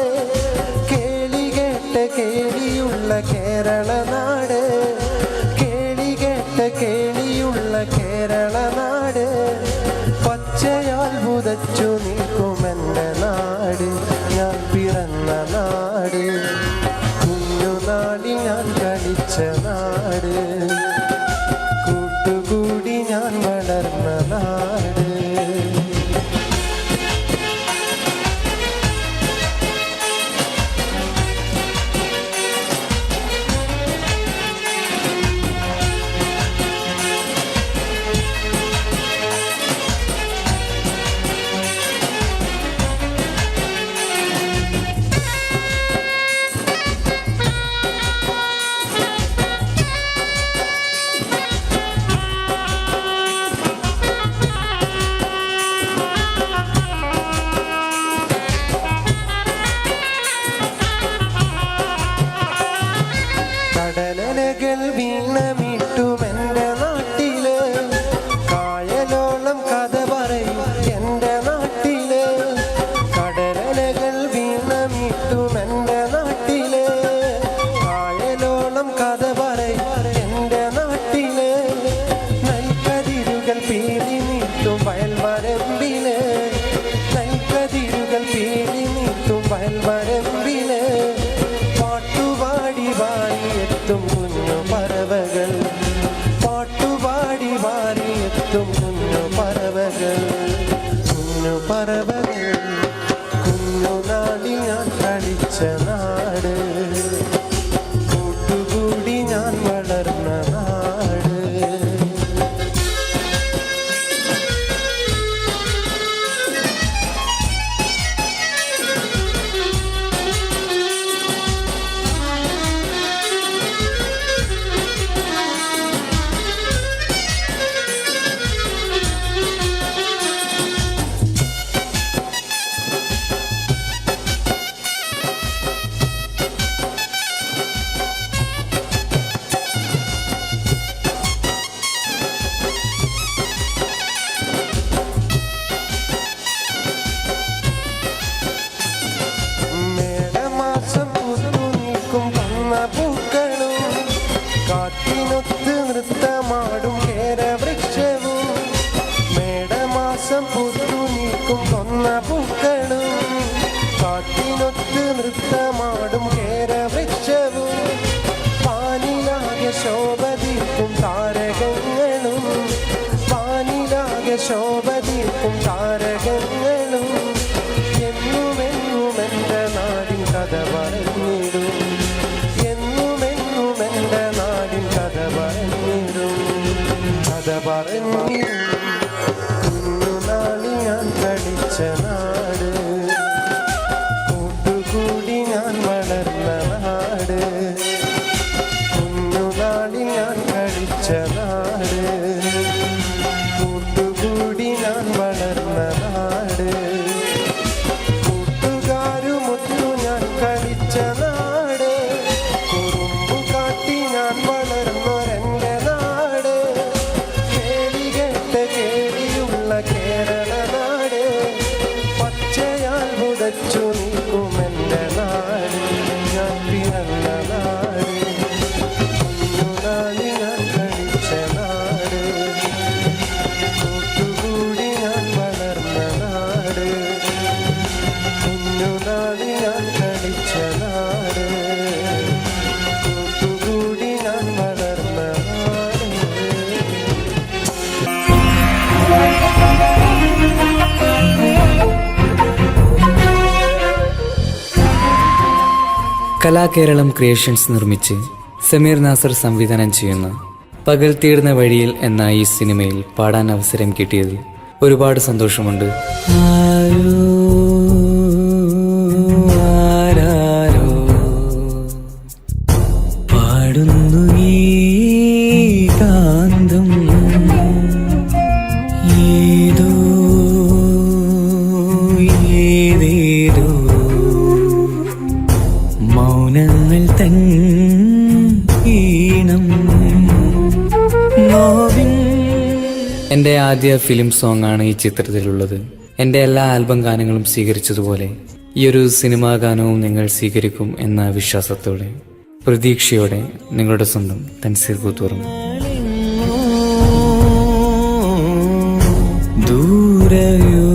കേളി കേട്ട കേളിയുള്ള കേരള നാട്, കേളി കേട്ട കേളിയുള്ള കേരള നാട്. പച്ചയാൽ പുതച്ചു നിൽക്കുമെൻ്റെ നാട്, ഞാൻ പിറന്ന നാട്. കുഞ്ഞുനാളിൽ ഞാൻ കളിച്ച നാട്, കൂട്ടുകൂടി ഞാൻ വളർന്ന നാട്. കടലലകൾ വീണമിട്ടുമെൻ്റെ നാട്ടില്, കായലോളം കഥ പറയും എൻ്റെ നാട്ടില്. കടലലകൾ വീണമിട്ടുമെൻ്റെ നാട്ടില്, കായലോളം കഥ പറയും എൻ്റെ നാട്ടില്. നെൽക്കതിരുകൾ പീലി നീട്ടും വയൽവരമ്പില്, നെൽക്കതിരുകൾ പീലി നീട്ടും വയൽവരമ്പില്. പാട്ടുപാടി വാരിയെത്തും കുഞ്ഞു പറവകൾ, പാട്ടുപാടി വാരിയെത്തും കുഞ്ഞു പറവകൾ, കുഞ്ഞു പറവകൾ. കുഞ്ഞുനാളിൽ ഞാൻ കളിച്ച നാട്, കൂട്ടുകൂടി ഞാൻ വളർന്ന നാട്. മേടമാസം പുതു നീക്കും പന്ന പൂക്കളും, കാറ്റിനൊത്ത് നൃത്തമാടും കേരവൃക്ഷവും. മേടമാസം പുതു നീക്കും കൊന്ന പൂക്കളും, കാറ്റിനൊത്ത് നൃത്തമാടും കേരവൃക്ഷവും. പാനിലാകെ ശോഭതീർക്കും താരകങ്ങളും, പാനിലാകെ ശോഭതീർക്കും താരകങ്ങളും. എന്നുമെന്നുമെൻ്റെ നാടിൻ കഥ പറഞ്ഞിടും, എന്നുമെന്നുമെൻ്റെ നാടിൻ കഥ പറഞ്ഞിടും, കഥ പറഞ്ഞിടും. കുഞ്ഞുനാളിൽ ഞാൻ കളിച്ച നാട്, കൂട്ടുകൂടി ഞാൻ വളർന്ന നാട്. കുഞ്ഞുനാളിൽ ഞാൻ കളിച്ച നാട്, കൂട്ടുകൂടി ഞാൻ വളർന്ന നാട്. കൂട്ടുകാരുമൊത്തു ഞാൻ കളിച്ച നാട്, കുറുമ്പു കാട്ടി ഞാൻ വളർന്നൊരെൻ്റെ നാട്. കേളി കേട്ട കേളിയുള്ള കേരള നാട്, കലാകേരളം ക്രിയേഷൻസ് നിർമ്മിച്ച് സമീർ നാസർ സംവിധാനം ചെയ്യുന്ന പകൽ തീർന്ന വഴിയിൽ എന്ന ഈ സിനിമയിൽ പാടാൻ അവസരം കിട്ടിയതിൽ ഒരുപാട് സന്തോഷമുണ്ട്. ആരാരോ പാടുന്നു ഈ കാന്തം, ഏതോ ഏതേതോ മൗനങ്ങൾ തൻ ഈണം. എൻ്റെ ആദ്യ ഫിലിം സോങ് ആണ് ഈ ചിത്രത്തിലുള്ളത്. എൻ്റെ എല്ലാ ആൽബം ഗാനങ്ങളും സ്വീകരിച്ചതുപോലെ ഈ ഒരു സിനിമാ ഗാനവും നിങ്ങൾ സ്വീകരിക്കും എന്ന വിശ്വാസത്തോടെ പ്രതീക്ഷയോടെ നിങ്ങളുടെ സ്വന്തം തൻസീർ കൂത്തുപറമ്പ്. ദൂരയോ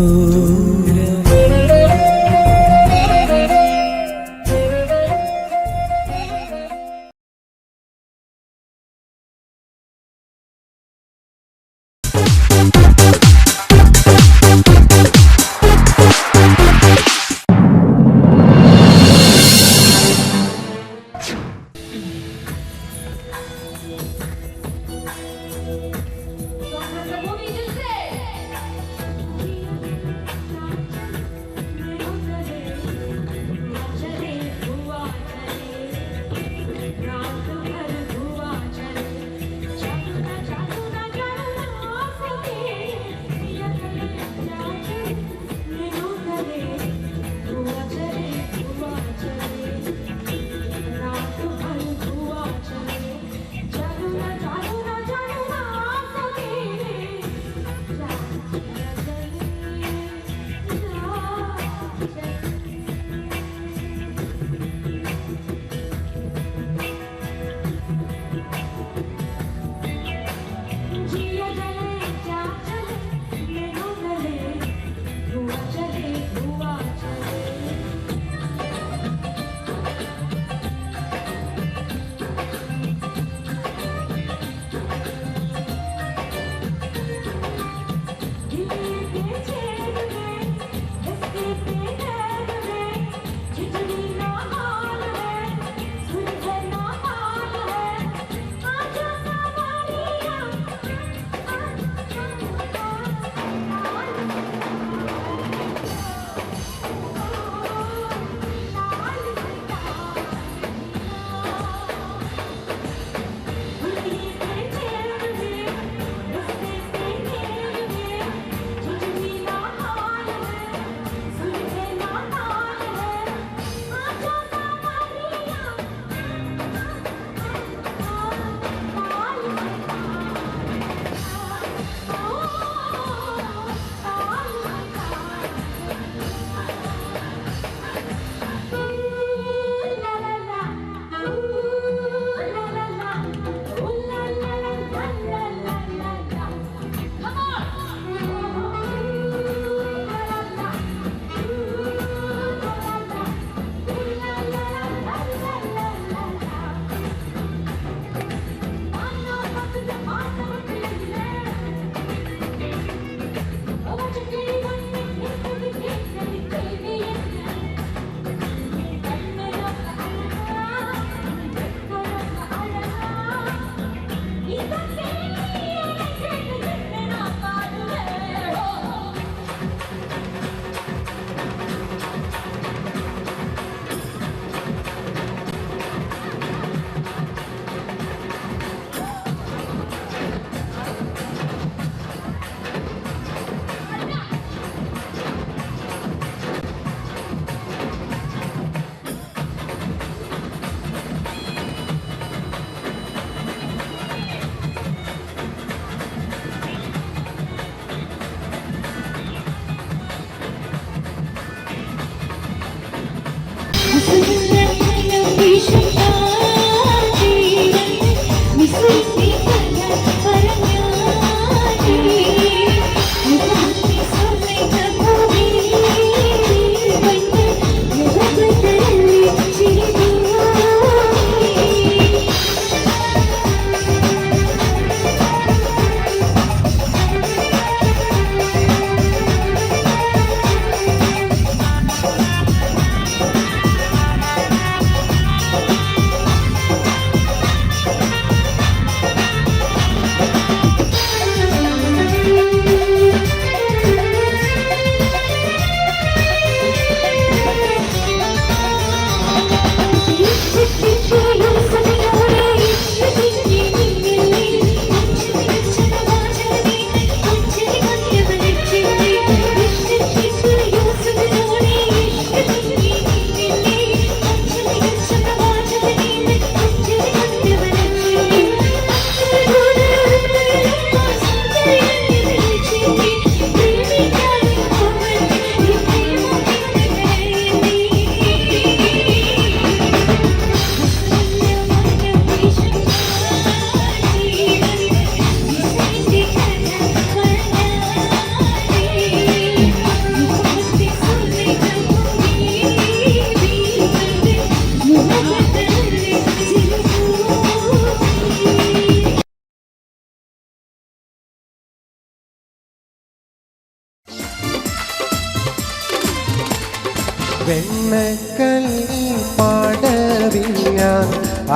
വെണ്ണക്കല്ലി പാടവിൽ ഞാൻ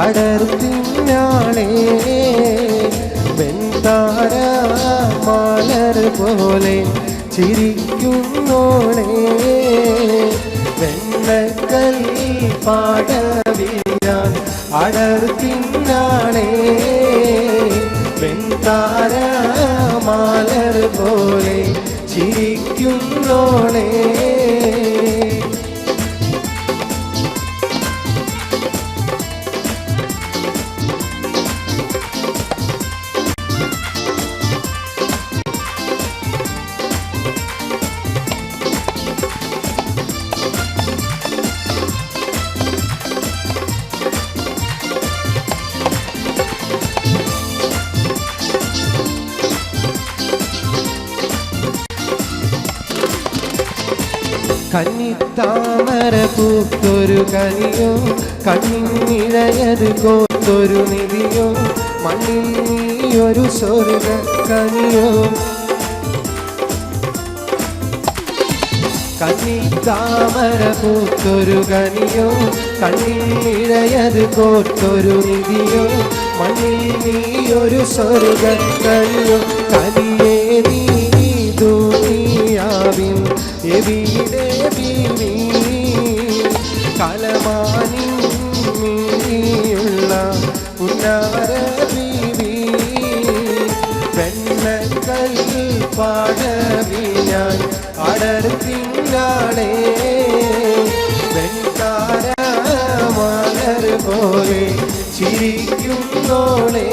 അടർത്തിനാളേ വെൺതാര മലർ പോലെ ചിരിക്കുന്നോളേ വെണ്ണക്കല്ലി പാടവിൽ ഞാൻ അടർത്തിനാളേ വെൺതാര മലർ പോലെ ചിരിക്കുന്നോളേ കന്നിത്താമര പൂത്തൊരു കനിയോ കണ്ണിനിഴയത് കോത്തൊരു നിധിയോ മണ്ണിൽ നീയൊരു സ്വർഗ കനിയോ കന്നിത്താമര പൂത്തൊരു കനിയോ കണ്ണിനിഴയത് കോത്തൊരു നിധിയോ മണ്ണിൽ നീയൊരു സ്വർഗ കനിയോ കനിയേ നീ ദുനിയാവിൻ എവിടെ ബീവി കലമാനിയുള്ള പുന്നാര ബീവി വെണ്ണക്കല്ലി പാടവി ഞാൻ അടർത്തിനാളേ വെൺതാര മലർ പോലെ ചിരിക്കുന്നോളേ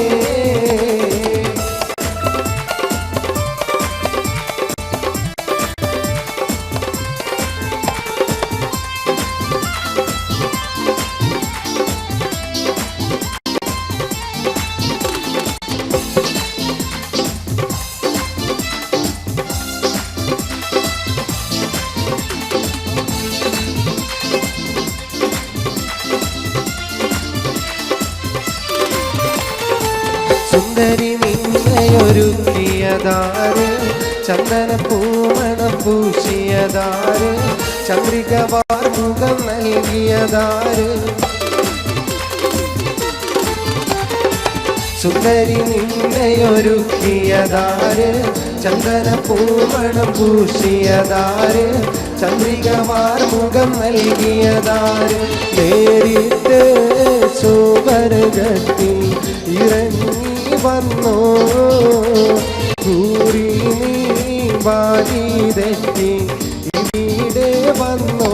സുന്ദരി നിന്നയൊരുക്കിയതാര് ചന്ദന പൂമണം പൂശിയതാര് ചന്ദ്രിക വാർമുഖം നൽകിയതാര് സുന്ദരി നിന്നയൊരുക്കിയതാര് ചന്ദന പൂമണം പൂശിയതാര് ചന്ദ്രിക വാർമുഖം നൽകിയതാര് നേരിട്ട് സുവർഗത്തിൽ ഇറങ്ങി വന്നോ കൂറി നീ ബാലി തെറ്റി ഇവിടെ വന്നോ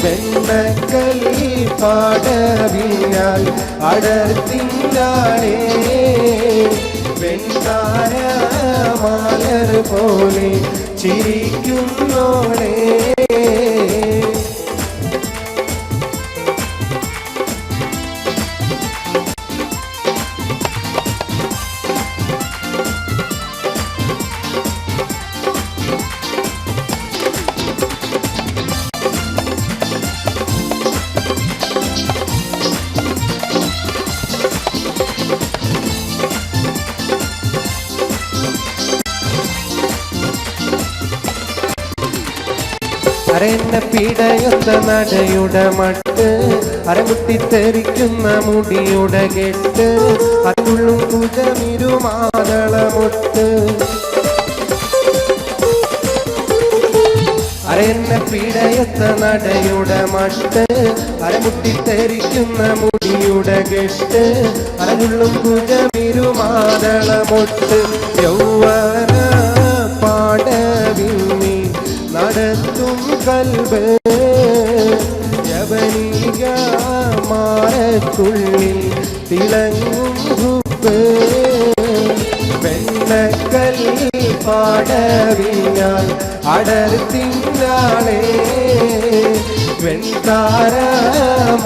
വെണ്ണക്കല്ലി പാടവിനാൽ അടർത്തിനാളേ വെൺതാര മലർ പോലെ ചിരിക്കുന്നോളേ അരയെന്നെ പിടയൊത്ത നടയുടെ മട്ട് അരമുട്ടിത്തെറിക്കുന്ന മുടിയുടെ കെട്ട് അതുള്ളും കുജമിരുമാതളമൊട്ട് അരയെന്നെ പിടയൊത്ത നടയുടെ മട്ട് അരമുട്ടിത്തെറിക്കുന്ന മുടിയുടെ കെട്ട് അതുള്ളും കുജമിരുമാതളമൊട്ട് യൗവന പാടവിൽ നീ നടത്തും കൽബ് യവനിക മാറക്കുള്ളിൽ തിളങ്ങും ഹുബ് വെണ്ണക്കല്ലി പാടവിൽ ഞാൻ അടർത്തിനാളേ വെൺതാര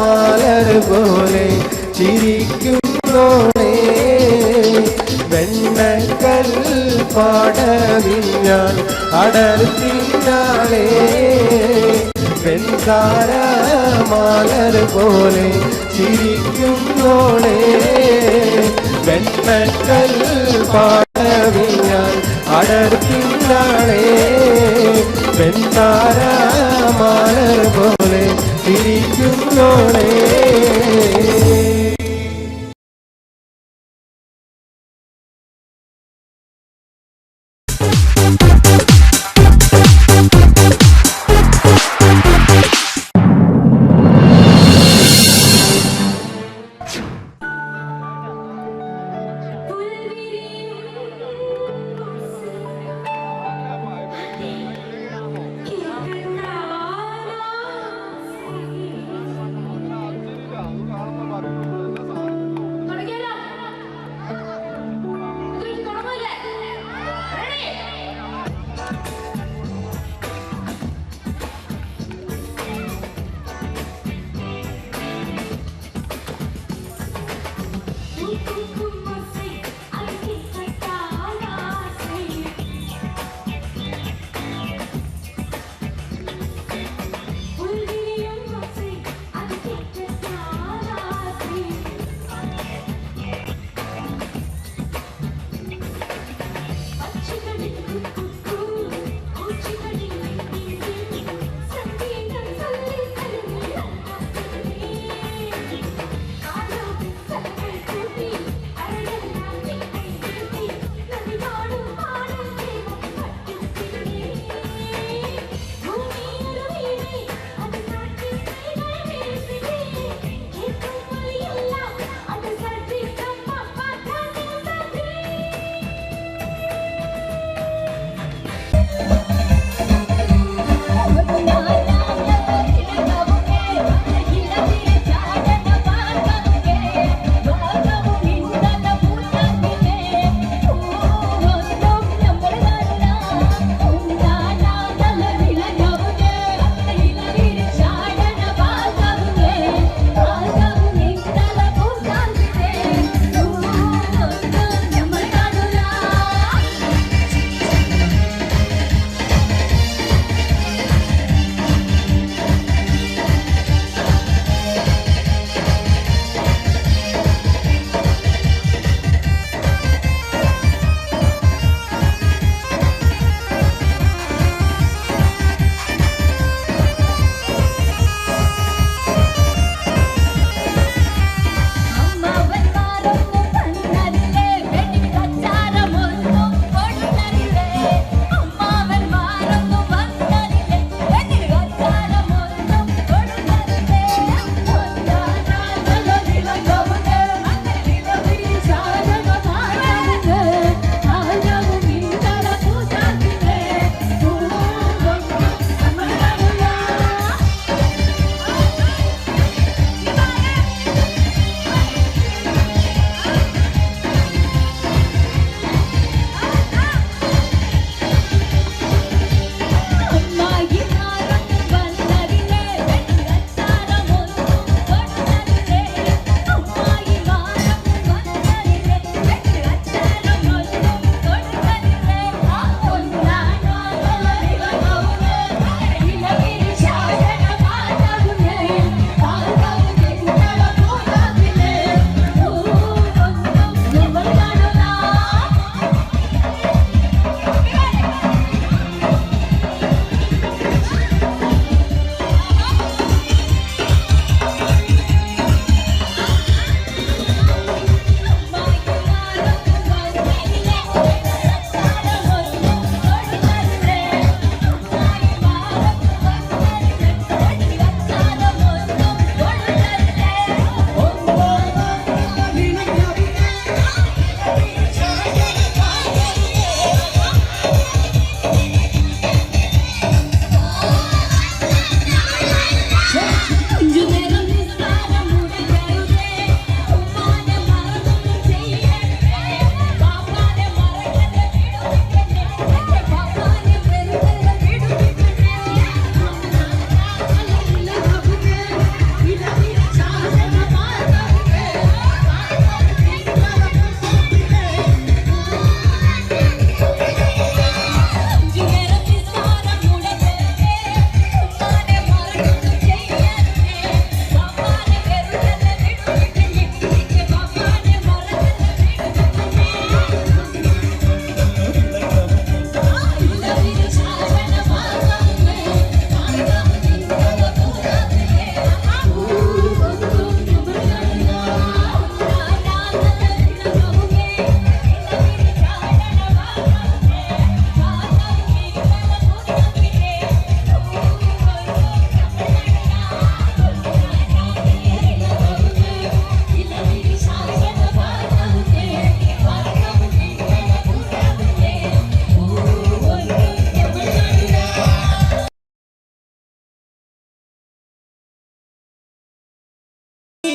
മലർ പോലെ ചിരിക്കുന്നോളേ വെണ്ണക്കല്ലി പാടവിൽ ഞാൻ അടർത്തിനാളേ വെൺതാര മലർ പോലെ ചിരിക്കുന്നോളേ വെണ്ണക്കല്ലി പാടവിൽ ഞാൻ അടർത്തിനാളേ പെൺതാര മാലർ പോലെ തിരിക്കുന്നോളേ.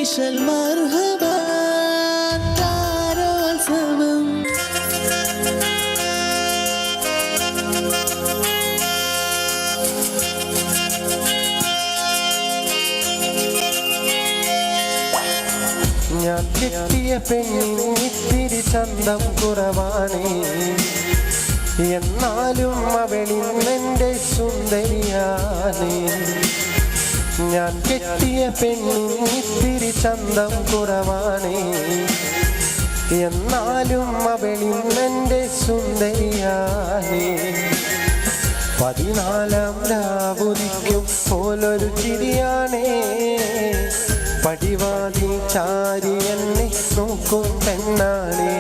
സ്പെഷ്യൽ മർഹബ താരോത്സവം. ഞാൻ കിട്ടിയ പെണ്ണിന് ഇത്തിരി ചന്തം കുറവാണേ, എന്നാലും അവളിന്നെൻ്റെ സുന്ദരിയാണേ. ഞാൻ കെട്ടിയ പെണ്ണിന് ഇത്തിരി ചന്തം കുറവാണേ, എന്നാലും അവളിന്നെൻ്റെ സുന്ദരിയാണേ. 14 രാവുദിക്കും പോലൊരു ചിരിയാണേ, പടിവാതിൽ ചാരി എന്നെ നോക്കും പെണ്ണാണേ.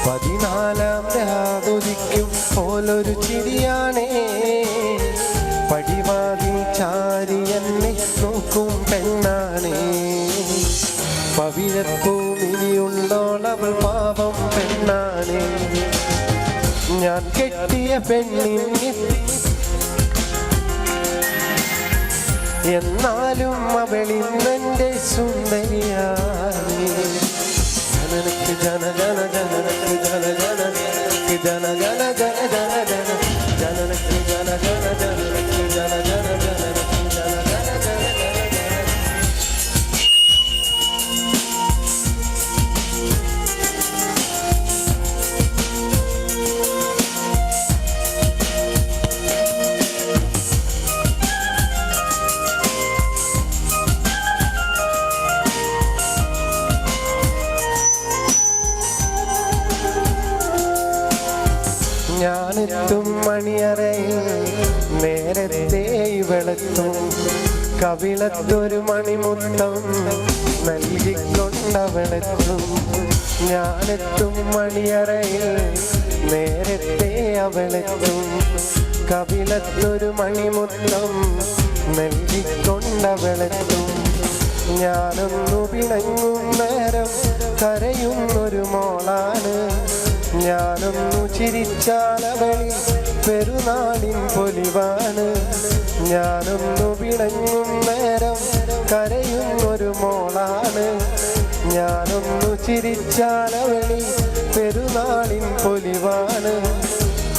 14 രാവുദിക്കും പോലൊരു ചിരിയാണേ, പടിവാതിൽ ചാരി എന്നെ നോക്കും പെണ്ണാണേ. പവിഴപ്പൂമിനിയുള്ളോളവൾ പാവം പെണ്ണാണേ. ഞാൻ കെട്ടിയ പെണ്ണിന് എന്നാലും അവളിന്നെൻ്റെ സുന്ദരിയാണേ. ജനനക്ക് ജന ജന ജനനക്ക് ജന ജന ജനനക്ക് ജന ജന ജന ജന ജന ജനനക്ക് ജന ജന ജനനക്ക് ജന ജന ജനനക്ക് ജന ജന ജന ജന. ഞാനെത്തും മണിയറയിൽ നേരത്തെ ഇവളെത്തും, കവിളത്തൊരു മണിമുത്തം നൽകിക്കൊണ്ടവളെത്തും. ഞാനെത്തും മണിയറയിൽ നേരത്തെ അവളെത്തും, കവിളത്തൊരു മണിമുത്തം നൽകിക്കൊണ്ടവളെത്തും. ഞാനൊന്നു പിണങ്ങും നേരം കരയുന്നൊരു മോളാണ്, ഞാനൊന്നു ചിരിച്ചാലവളിൽ പെരുന്നാളിൻ പൊലിവാണ്. ഞാനൊന്നു പിണങ്ങും നേരം കരയുന്നൊരു മോളാണ്, ഞാനൊന്നു ചിരിച്ചാലവളിൽ പെരുന്നാളിൻ പൊലിവാണ്.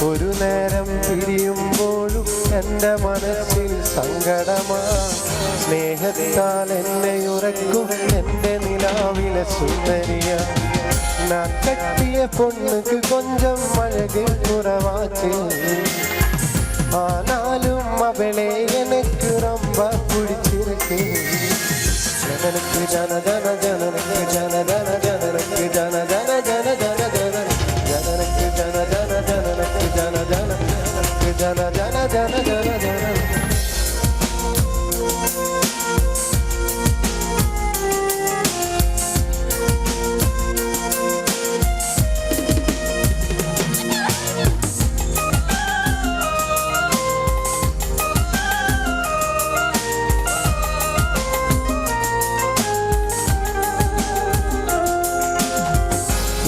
ഒരു നേരം പിരിയുമ്പോഴും എൻ്റെ മനസ്സിൽ സങ്കടമാ, സ്നേഹത്താൽ എന്നെ ഉറക്കും എൻ്റെ നിലാവിലെ സുന്ദരിയ. ഞാൻ കെട്ടിയ പൊണ്ണുക്ക് കൊഞ്ചം അഴക് കുറവാച്ച്, ആനാലും അവളെ എനിക്ക് ரொம்ப പിടിച്ചിருக்கு. ജനനക്ക് ജന ജന ജനനക്ക് ജന ജന ജനനക്ക് ജന ജന ജന ജന ജന ജനനക്ക് ജന ജന ജനനക്ക് ജന ജന ജനനക്ക് ജന ജന ജന ജന ജന.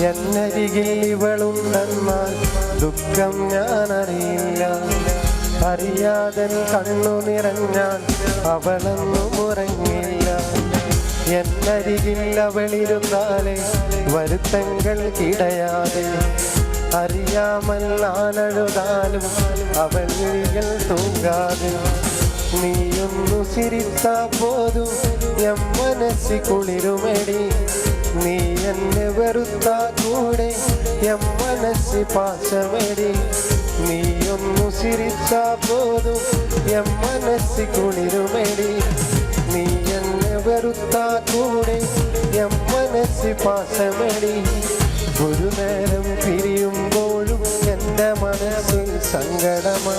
എന്നരികിൽ ഇവളുണ്ടെന്നാൽ ദുഃഖം ഞാനറിയില്ല, അറിയാതെ കണ്ണു നിറഞ്ഞാൽ അവളൊന്നും ഉറങ്ങില്ല. എന്നരികിൽ അവളിരുന്നാലേ വരുത്തങ്ങൾ കിടയാതെ, അറിയാമല്ലാനഴുതാലും അവൾ വിളികൾ തൂങ്ങാതെ. നീയൊന്നു ചിരിത്താ പോതും എൻ മനസ്സി കുളിരുമെടി, നീ എന്നെ വെറുത്താ കൂടെ എൻ മനസ്സി പാശമെടി. നീയൊന്നു ചിരിച്ചാ പോതും എൻ മനസ്സി കുളിരുമെടി, നീ എന്നെ വെറുത്താ കൂടെ എൻ മനസ്സി പാശമെടി. ഒരു നേരം പിരിയുമ്പോഴും എൻ്റെ മനസ്സിൽ സങ്കടമാ,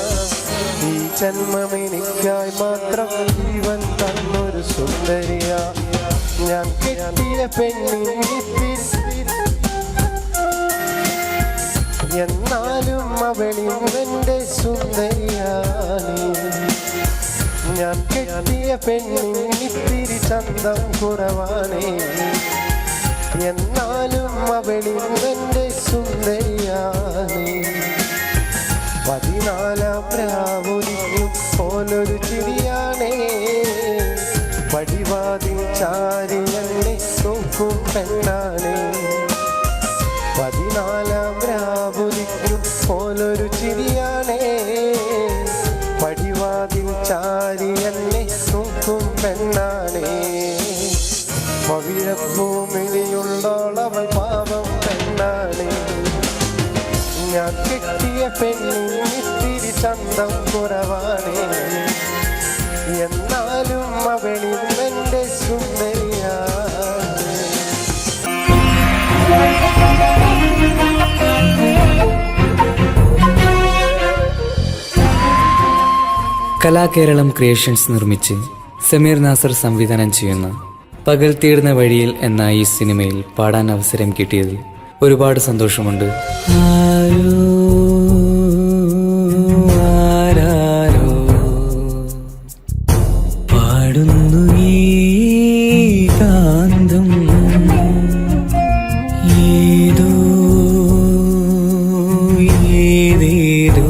ഈ ജന്മം എനിക്കായി മാത്രം ജീവൻ തന്നൊരു സുന്ദരിയാ. ഞാൻ കെട്ടിയ പെണ്ണിന് എന്നാലും അവളിന്നെൻ്റെ സുന്ദരിയാണ്. ഞാൻ കെട്ടിയ പെണ്ണിന് ഇത്തിരി ചന്തം കുറവാണേ, എന്നാലും അവളിന്നെൻ്റെ സുന്ദരിയാണ്. 14 രാവുദിക്കും പോലൊരു ചിരിയാണേ, പടിവാതിൽ ചാ പോലൊരു ചിരിയാണേ പടിവാതിൽ ചാരി എന്നെ നോക്കും പെണ്ണാണേ പവിഴഭൂമിയിലുള്ളവൾ പാവം പെണ്ണാണേ ഞാൻ കെട്ടിയ പെണ്ണിന് ഇത്തിരി ചന്തം കുറവാണേ എന്നാലും അവളിൽ എൻ്റെ സുന്ദരിയാണ് കലാകേരളം ക്രിയേഷൻസ് നിർമ്മിച്ച് സമീർ നാസർ സംവിധാനം ചെയ്യുന്ന പകൽ തീർന്ന വഴിയിൽ എന്ന ഈ സിനിമയിൽ പാടാൻ അവസരം കിട്ടിയതിൽ ഒരുപാട് സന്തോഷമുണ്ട്. ആരാരോ പാടുന്നു ഈ കാന്തം ഏതോ ഏതേതോ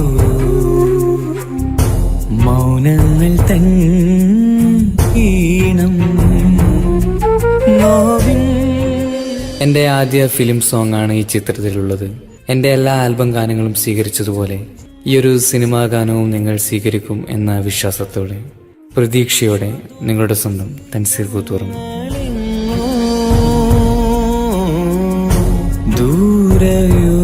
മൗനങ്ങൾ തൻ ഈണം. എൻ്റെ ആദ്യ ഫിലിം സോങ് ആണ് ഈ ചിത്രത്തിലുള്ളത്. എൻ്റെ എല്ലാ ആൽബം ഗാനങ്ങളും സ്വീകരിച്ചതുപോലെ ഈ ഒരു സിനിമാ ഗാനവും നിങ്ങൾ സ്വീകരിക്കും എന്ന വിശ്വാസത്തോടെ പ്രതീക്ഷയോടെ നിങ്ങളുടെ സ്വന്തം തൻസീർ കൂത്തുറം. ദൂരയോ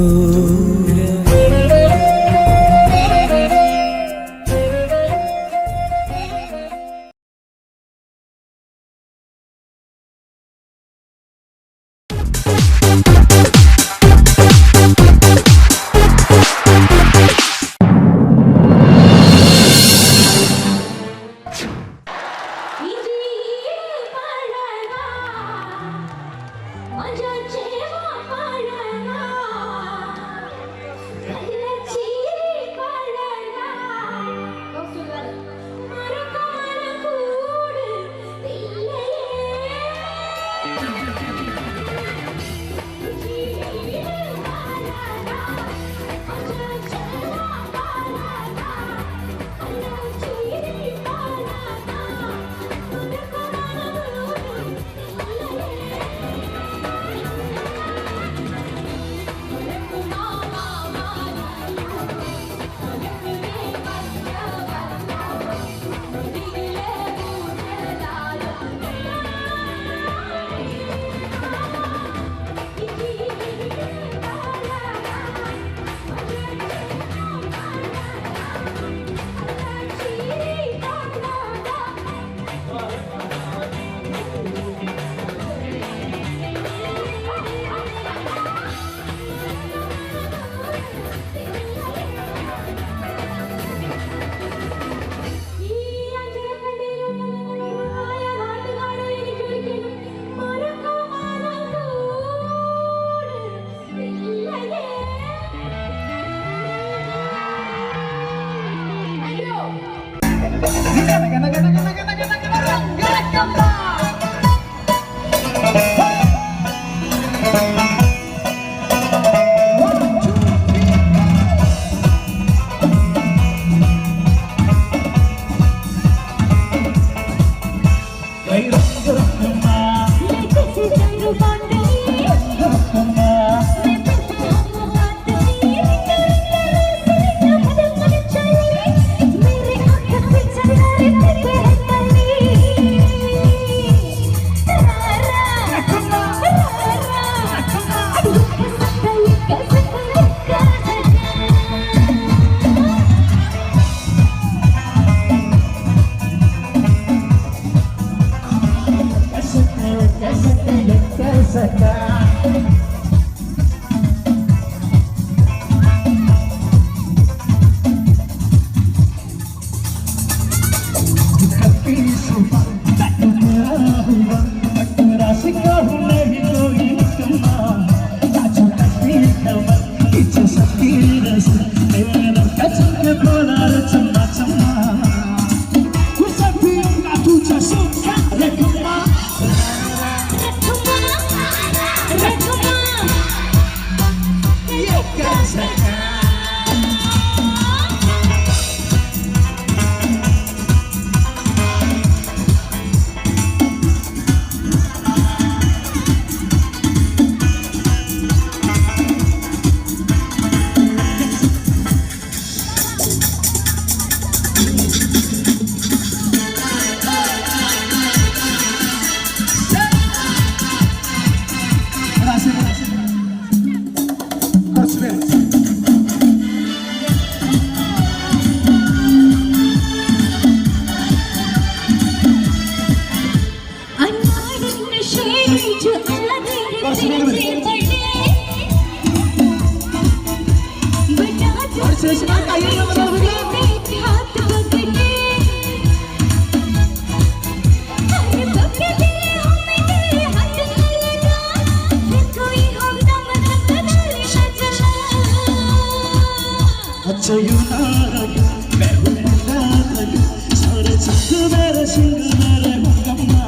സുഷമ കയ്യിൽ अच्छा यू नारग मैं हूँ नारग सारे सिंह मेरे हुक्मा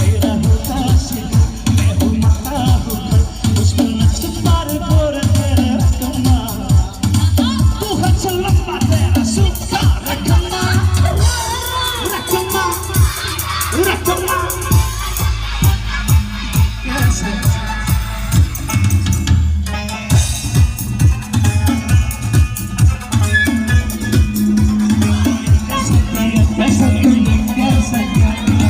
तेरा होता सिंह मैं हूँ माता हुक्म उसमें नक्श पार कोर तेरे हुक्मा तू है चलम्बा तेरा सुखा रखमा रखमा रखमा Yes,